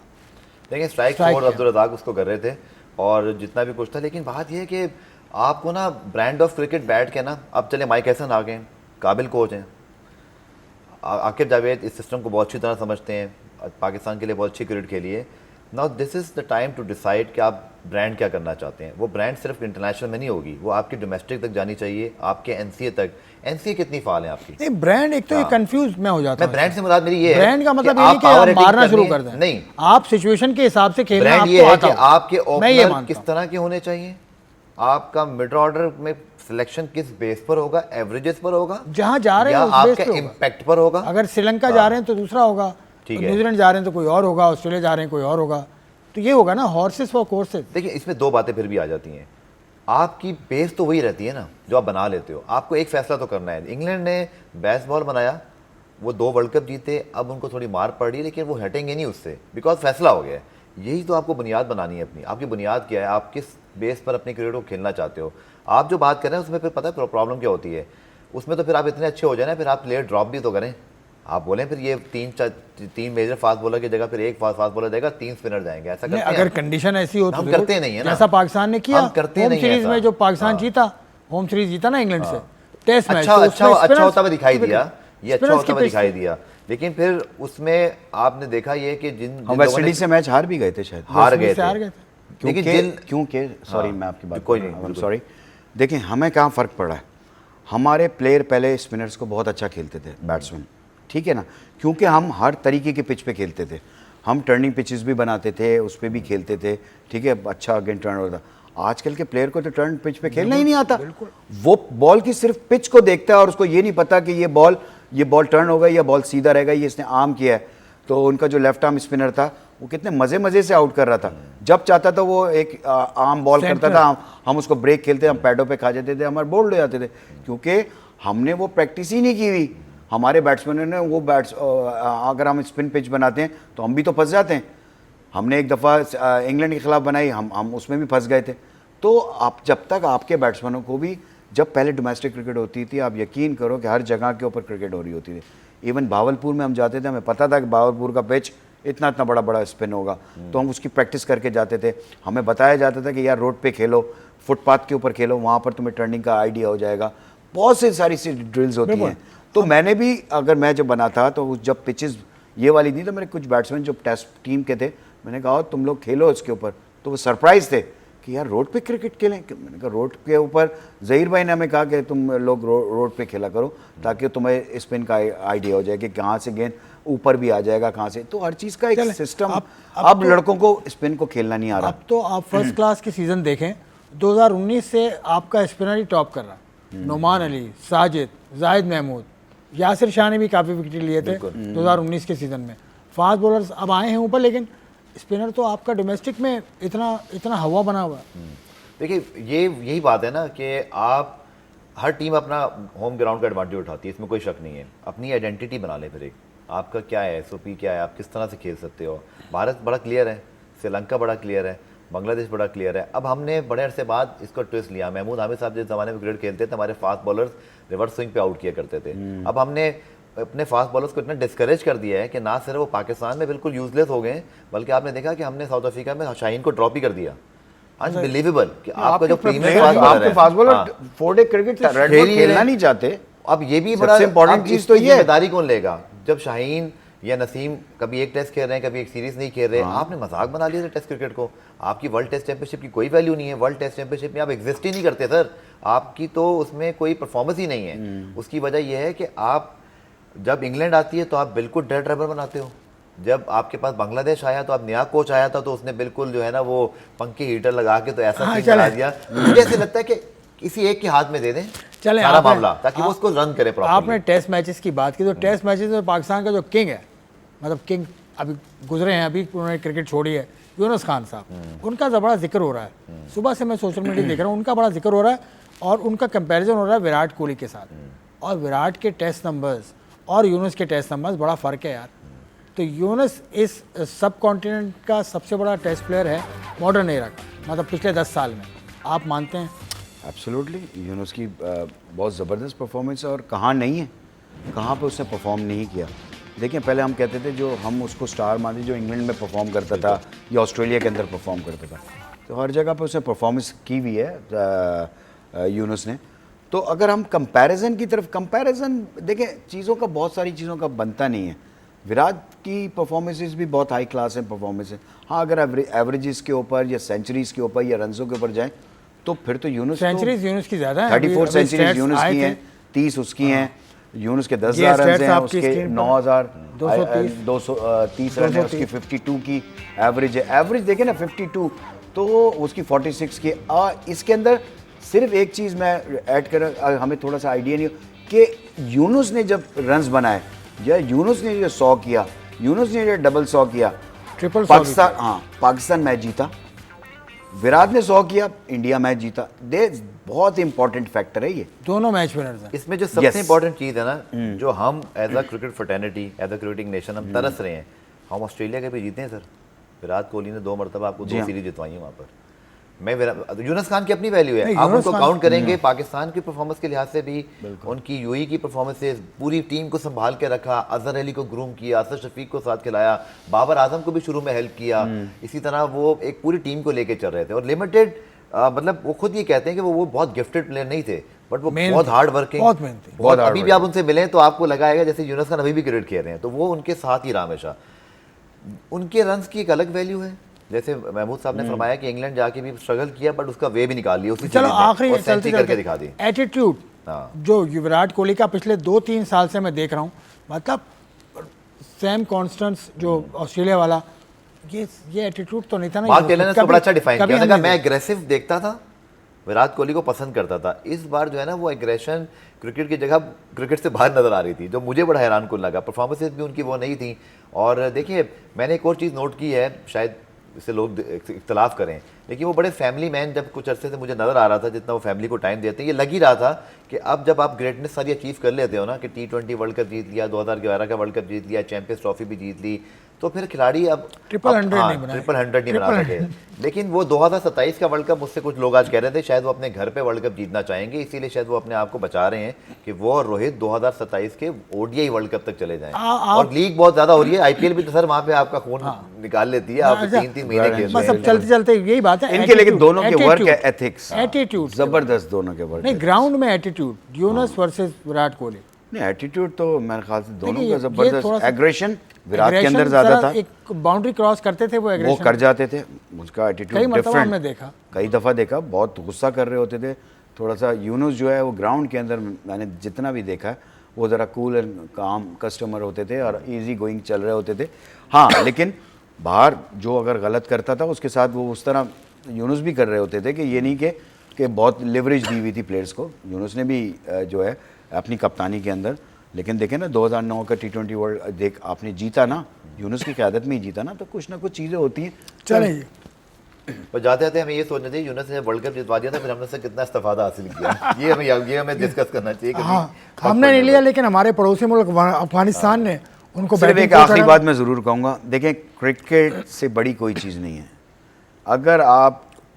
C: देखिए स्ट्राइक फोर्स अब्दुल रज़ाक उसको कर रहे थे और जितना भी कुछ था, लेकिन बात यह है कि आपको ना ब्रांड ऑफ क्रिकेट बैठ के ना, अब चले माइक हैसन आ गए, काबिल कोच हैं, आकिब जावेद इस सिस्टम को बहुत अच्छी तरह समझते हैं, पाकिस्तान के लिए बहुत अच्छी क्रिकेट खेली है। Now this is the time to decide कि आप ब्रांड क्या करना चाहते हैं। वो ब्रांड सिर्फ इंटरनेशनल में नहीं होगी, वो आपकी डोमेस्टिक तक जानी चाहिए, आपके एनसीए तक। एनसीए कितनी फाल है आपकी?
A: नहीं ब्रांड, एक तो ये कंफ्यूज मैं हो जाता हूं।
C: ब्रांड से मुराद मेरी ये है,
A: ब्रांड का मतलब ये नहीं कि आप मारना शुरू कर दें,
C: नहीं,
A: आप सिचुएशन के हिसाब से खेलना
C: ब्रांड
A: आपको
C: ये है
A: आता
C: कि
A: हो।
C: आपके
A: मैं ये
C: ओपनर
A: मानता
C: किस
A: हूं।
C: तरह के होने चाहिए, आपका मिड ऑर्डर में सिलेक्शन किस बेस पर होगा, एवरेजेस पर होगा,
A: जहां जा रहे हैं
C: या
A: उस बेस
C: आपका
A: पे होगा।
C: इम्पैक्ट पर होगा।
A: अगर श्रीलंका जा रहे हैं तो दूसरा होगा,
C: ठीक है।
A: न्यूजीलैंड जा रहे हैं तो कोई और होगा, ऑस्ट्रेलिया जा रहे हैं कोई और होगा, तो ये होगा ना हॉर्सेस फॉर कोर्सेस।
C: देखिए इसमें दो बातें फिर भी आ जाती हैं, आपकी बेस तो वही रहती है ना जो आप बना लेते हो, आपको एक फैसला तो करना है। इंग्लैंड ने बेसबॉल बनाया, वो 2 वर्ल्ड कप जीते, अब उनको थोड़ी मार पड़ रही है, लेकिन वो हटेंगे नहीं उससे, बिकॉज फैसला हो गया है। यही तो आपको बुनियाद बनानी है अपनी, आपकी बुनियाद क्या है, आप किस बेस पर अपने क्रिकेट को खेलना चाहते हो। आप जो बात कर रहे हैं उसमें फिर पता है प्रॉब्लम क्या होती है, उसमें तो फिर आप इतने अच्छे हो जाए ना, फिर आप प्लेयर ड्रॉप भी तो करें। आप बोलें फिर ये 3 मेजर फास्ट बॉलर की जगह फिर एक फास्ट बॉलर जाएगा, 3 स्पिनर जाएंगे, ऐसा करते हैं?
A: अगर कंडीशन ऐसी हो तो
C: हम करते नहीं है ना,
A: जैसा पाकिस्तान ने किया
C: हम करते
A: होम
C: नहीं
A: सीरीज
C: ऐसा।
A: में, जो पाकिस्तान जीता, होम सीरीज जीता ना इंग्लैंड से, टेस्ट मैच
C: अच्छा होता हुआ दिखाई दिया, ये अच्छा होता हुआ दिखाई दिया, लेकिन फिर उसमें आपने देखा ये कि जिन
B: वेस्ट इंडीज से मैच हार भी गए थे, शायद
C: हार गए थे,
B: क्योंकि सॉरी मैं आपकी बात कोई नहीं, सॉरी। देखें हमें कहाँ फ़र्क पड़ा है, हमारे प्लेयर पहले स्पिनर्स को बहुत अच्छा खेलते थे, बैट्समैन, ठीक है ना, क्योंकि हम हर तरीके के पिच पे खेलते थे, हम टर्निंग पिचेस भी बनाते थे, उस पर भी खेलते थे, ठीक है, अच्छा अगेन टर्न होता। आजकल के प्लेयर को तो टर्न पिच पे खेलना ही नहीं आता, वो बॉल की सिर्फ पिच को देखता है और उसको ये नहीं पता कि ये बॉल टर्न होगा या बॉल सीधा रहेगा, ये इसने आर्म किया है। तो उनका जो लेफ्ट आर्म स्पिनर था वो कितने मज़े से आउट कर रहा था, जब चाहता था वो एक आर्म बॉल करता था, हम उसको ब्रेक खेलते, हम पैडों पे खा जाते थे, हमारे बोल्ड हो जाते थे, क्योंकि हमने वो प्रैक्टिस ही नहीं की हुई। हमारे बैट्समैनों ने वो अगर हम स्पिन पिच बनाते हैं तो हम भी तो फंस जाते हैं। हमने एक दफ़ा इंग्लैंड के खिलाफ बनाई, हम उसमें भी फंस गए थे। तो आप जब तक आपके बैट्समैनों को भी, जब पहले डोमेस्टिक क्रिकेट होती थी, आप यकीन करो कि हर जगह के ऊपर क्रिकेट हो रही होती थी। इवन भावलपुर में हम जाते थे, हमें पता था कि भावलपुर का पिच इतना बड़ा स्पिन होगा, तो हम उसकी प्रैक्टिस करके जाते थे। हमें बताया जाता था कि यार रोड पे खेलो, फुटपाथ के ऊपर खेलो, वहाँ पर तुम्हें टर्निंग का आइडिया हो जाएगा। बहुत सी सारी सी ड्रिल्स होती हैं। तो मैंने भी, अगर मैं जब बना था तो जब पिचेस ये वाली थी, तो मेरे कुछ बैट्समैन जो टेस्ट टीम के थे, मैंने कहा तुम लोग खेलो इसके ऊपर, तो वो सरप्राइज थे कि यार रोड पे क्रिकेट खेलें। मैंने कहा रोड के ऊपर, ज़हीर भाई ने हमें कहा कि तुम लोग रोड पे खेला करो ताकि तुम्हें स्पिन का आइडिया हो जाए कि कहाँ से गेंद ऊपर भी आ जाएगा, कहाँ से। तो हर चीज़ का एक सिस्टम, अब तो लड़कों को स्पिन को खेलना नहीं आ रहा।
A: अब तो आप फर्स्ट क्लास के सीज़न देखें, 2019 से आपका स्पिनर ही टॉप कर रहा, नुमान अली, साजिद, जाहिद महमूद, यासिर शाह ने भी काफ़ी विकेट लिए थे 2019 के सीज़न में। फास्ट बॉलर्स अब आए हैं ऊपर, लेकिन स्पिनर तो आपका डोमेस्टिक में इतना हवा बना हुआ है।
C: देखिए यही बात है ना कि आप, हर टीम अपना होम ग्राउंड का एडवांटेज उठाती है, इसमें कोई शक नहीं है। अपनी आइडेंटिटी बना लें फिर एक, आपका क्या है SOP क्या है, आप किस तरह से खेल सकते हो। भारत बड़ा क्लियर है, श्रीलंका बड़ा क्लियर है, बांग्लादेश बड़ा क्लियर है। अब हमने बड़े अरसे बाद इसको ट्विस्ट लिया। महमूद हामिद साहब जिस ज़माने में क्रिकेट खेलते थे, हमारे फास्ट बॉलर्स रिवर्स स्विंग पे आउट किया करते थे। अब हमने अपने फास्ट बॉलर्स को इतना डिस्करेज कर दिया है कि ना सिर्फ वो पाकिस्तान में बिल्कुल यूजलेस हो गए, बल्कि आपने देखा कि हमने साउथ अफ्रीका में शाहीन को ड्रॉप ही कर दिया। अनबिलीवेबल कि आपका जो premium
B: fast bowler 4 day cricket खेलना नहीं चाहते।
C: अब ये भी बड़ा
B: इंपॉर्टेंट चीज तो ये
C: जिम्मेदारी कौन लेगा जब शाहीन या नसीम कभी एक टेस्ट खेल रहे हैं, कभी एक सीरीज नहीं खेल रहे हैं। आपने मजाक बना लिया टेस्ट क्रिकेट को। आपकी वर्ल्ड टेस्ट चैंपियनशिप की कोई वैल्यू नहीं है। वर्ल्ड टेस्ट चैंपियनशिप में आप एग्जिस्ट ही नहीं करते सर। आपकी तो उसमें कोई परफॉर्मेंस ही नहीं है। उसकी वजह यह है कि आप जब इंग्लैंड आती है तो आप बिल्कुल डेड रबर बनाते हो। जब आपके पास बांग्लादेश आया तो अब नया कोच आया था, तो उसने बिल्कुल जो है ना वो पंखे हीटर लगा के तो ऐसा सीन बना दिया। मुझे ऐसे लगता है कि किसी एक के हाथ में दे दें सारा मामला, ताकि वो उसको रन करे प्रॉपर्ली।
A: आपने टेस्ट मैचेस की बात की, तो टेस्ट मैचेस में पाकिस्तान का जो किंग है, मतलब किंग अभी गुजरे हैं, अभी उन्होंने क्रिकेट छोड़ी है, यूनुस खान साहब, उनका बड़ा जिक्र हो रहा है। सुबह से मैं सोशल मीडिया देख रहा हूँ, उनका बड़ा जिक्र हो रहा है और उनका कंपैरिजन हो रहा है विराट कोहली के साथ। और विराट के टेस्ट नंबर्स और यूनुस के टेस्ट नंबर्स बड़ा फ़र्क है यार। तो यूनुस इस सब कॉन्टिनेंट का सबसे बड़ा टेस्ट प्लेयर है मॉडर्न एरा का, मतलब पिछले 10 साल में। आप मानते हैं?
B: एब्सोल्युटली, यूनुस की बहुत ज़बरदस्त परफॉर्मेंस है। और कहाँ नहीं है, कहाँ पे उसने परफॉर्म नहीं किया। देखिए, पहले हम कहते थे जो हम उसको स्टार मानते, जो इंग्लैंड में परफॉर्म करता था या ऑस्ट्रेलिया के अंदर परफॉर्म करता था, तो हर जगह पे उसने परफॉर्मेंस की हुई है यूनुस ने। तो अगर हम कंपैरिजन की तरफ, कंपैरिजन देखें, चीज़ों का बहुत सारी चीज़ों का बनता नहीं है। विराट की परफॉर्मेंसेस भी बहुत हाई क्लास है परफॉर्मेंस है। हाँ, अगर एवरेजेस के ऊपर या सेंचुरीज के ऊपर या रनों के ऊपर जाएं तो फिर तो यूनुस
A: सेंचुरीज यूनुस की ज़्यादा है।
B: 34 सेंचुरीज यूनुस की हैं, 30 उसकी हैं। यूनुस के 10,000 रन हैं, उसके 9,230 रन है, उसकी 52 की एवरेज है। एवरेज देखें ना 52, तो उसकी 46 की। इसके अंदर सिर्फ एक चीज़ मैं ऐड कर, हमें थोड़ा सा आइडिया नहीं कि यूनुस ने जब रन्स बनाए या यूनुस ने जो 100 किया, यूनुस ने जो डबल 100 किया,
A: ट्रिपल
B: पाकिस्तान, हाँ पाकिस्तान मैच जीता। विराट ने 100 किया, इंडिया मैच जीता। बहुत इंपॉर्टेंट फैक्टर है ये,
A: दोनों मैच विनर्स हैं।
C: इसमें जो सबसे इंपॉर्टेंट चीज़ है ना, जो हम as a cricket fraternity, as a cricketing nation हम तरस रहे हैं, हम ऑस्ट्रेलिया के भी जीते हैं सर। विराट कोहली ने 2 मरतबा आपको 2 सीरीज जितवाई है वहाँ पर। मैं यूनुस खान की अपनी वैल्यू है, आप उनको काउंट करेंगे पाकिस्तान की परफॉर्मेंस के लिहाज से भी, उनकी यूएई की परफॉर्मेंसेस, पूरी टीम को संभाल के रखा, अजहर अली को ग्रूम किया, असद शफीक को साथ खिलाया, बाबर आजम को भी शुरू में हेल्प किया। इसी तरह वो एक पूरी टीम को लेके चल रहे थे। और लिमिटेड मतलब वो खुद ये कहते हैं कि वो बहुत गिफ्टेड प्लेयर नहीं थे, बट वो बहुत हार्ड वर्किंग,
A: बहुत मेहनती,
C: बहुत। अभी भी आप उनसे मिलें तो आपको लगाएगा जैसे यूनुस खान अभी भी क्रिकेट खेल रहे हैं, तो वो उनके साथ ही रहा हमेशा। उनके रन्स की एक अलग वैल्यू है। जैसे महमूद साहब ने फरमाया कि इंग्लैंड जाके भी स्ट्रगल किया, बट उसका वे भी निकाल लिया उसी।
A: चलो आखिरी
C: चलते करके दिखा दी
A: एटीट्यूड जो विराट कोहली का पिछले 2-3 साल से मैं देख रहा हूँ, मतलब सैम कॉन्स्टेंस जो ऑस्ट्रेलिया वाला, ये एटीट्यूड तो नहीं था ना।
C: मार्क टेलर ने इसको बड़ा अच्छा डिफाइन किया। कहा मैं एग्रेसिव देखता था, विराट कोहली को पसंद करता था। इस बार जो है ना वो एग्रेशन क्रिकेट की जगह क्रिकेट से बाहर नजर आ रही थी, जो मुझे बड़ा हैरान कुन लगा। परफॉर्मेंसेज भी उनकी वो नहीं थी। और देखिए, मैंने एक और चीज़ नोट की है, शायद इससे लोग इख्तलाफ करें, लेकिन वो बड़े फैमिली मैन जब कुछ अरसे से मुझे नज़र आ रहा था, जितना वो फैमिली को टाइम देते हैं, ये लग ही रहा था कि अब जब आप ग्रेटनेस सारी अचीव कर लेते हो ना, कि T20 वर्ल्ड कप जीत लिया, 2011 का वर्ल्ड कप जीत लिया, चैंपियंस ट्रॉफी भी जीत ली, तो फिर खिलाड़ी अब
A: ट्रिपल 100
C: नहीं बना सके। लेकिन वो 2027 का वर्ल्ड कप, मुझसे कुछ लोग आज कह रहे थे शायद वो अपने घर पे वर्ल्ड कप जीतना चाहेंगे, इसीलिए शायद वो अपने आप को बचा रहे हैं कि वो और रोहित 2027 के ODI वर्ल्ड कप तक चले जाएं। और लीग बहुत ज्यादा हो रही है, IPL भी तो सर वहाँ पे आपका खून निकाल लेती है, आप 3-3 महीने खेल रहे हैं।
A: चलते चलते यही बात है
B: इनके, लेकिन दोनों के वर्क एथिक्स,
A: एटीट्यूड
B: जबरदस्त दोनों के वर्क।
A: नहीं, ग्राउंड में एटीट्यूड, यूनुस वर्सेस विराट कोहली।
B: नहीं, एटीट्यूड तो मेरे ख्याल से दोनों का जबरदस्त। एग्रेशन विराट के अंदर ज्यादा था,
A: एक बाउंड्री क्रॉस करते थे वो
B: कर जाते थे। उसका एटीट्यूड डिफरेंट,
A: हमने देखा,
B: कई दफ़ा देखा, बहुत गुस्सा कर रहे होते थे। थोड़ा सा यूनुस जो है वो ग्राउंड के अंदर मैंने जितना भी देखा है, वो ज़रा कूल एंड काम कस्टमर होते थे और इजी गोइंग चल रहे होते थे। हाँ, लेकिन बाहर जो अगर गलत करता था उसके साथ वो उस तरह यूनुस भी कर रहे होते थे कि ये नहीं कि बहुत लिवरेज दी हुई थी प्लेयर्स को। यूनुस ने भी जो है अपनी कप्तानी के अंदर, लेकिन देखें ना 2009 का T20 वर्ल्ड देख आपने जीता ना, यूनुस की क़यादत में ही जीता ना, तो कुछ ना कुछ चीज़ें होती हैं।
A: चलिए,
C: पर जाते जाते हमें ये सोचना चाहिए, यूनुस ने वर्ल्ड कप जितवा दिया था, फिर हमने उससे कितना इस्तेफादा हासिल किया, ये हमें डिस्कस करना चाहिए।
A: हाँ, हमने नहीं लिया, लेकिन हमारे पड़ोसी मुल्क अफगानिस्तान ने उनको
B: सिर्फ
A: बैटिंग
B: एक
A: कोच
B: आखिरी
A: अगर-
B: बात मैं ज़रूर कहूँगा, देखें क्रिकेट से बड़ी कोई चीज़ नहीं है। अगर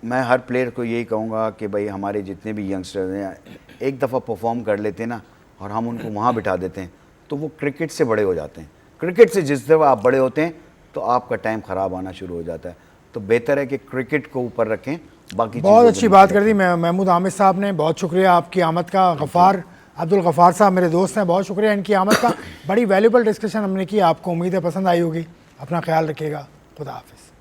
B: मैं हर प्लेयर को यही कहूँगा कि भाई हमारे जितने भी यंगस्टर्स हैं एक दफ़ा परफॉर्म कर लेते हैं ना, और हम उनको वहाँ बिठा देते हैं तो वो क्रिकेट से बड़े हो जाते हैं। क्रिकेट से जिस दफ़ा आप बड़े होते हैं तो आपका टाइम ख़राब आना शुरू हो जाता है। तो बेहतर है कि क्रिकेट को ऊपर रखें, बाकी
A: बहुत
B: चीज़ों
A: अच्छी
B: को
A: बात
B: नीचे
A: कर दी महमूद आमिर साहब ने, बहुत शुक्रिया आपकी आमद का। गफ़ार अब्दुल गफ़ार साहब मेरे दोस्त हैं, बहुत शुक्रिया इनकी आमद का। बड़ी वैल्यूबल डिस्कशन हमने की, आपको उम्मीद है पसंद आई होगी। अपना ख्याल रखिएगा, खुदा हाफिज़।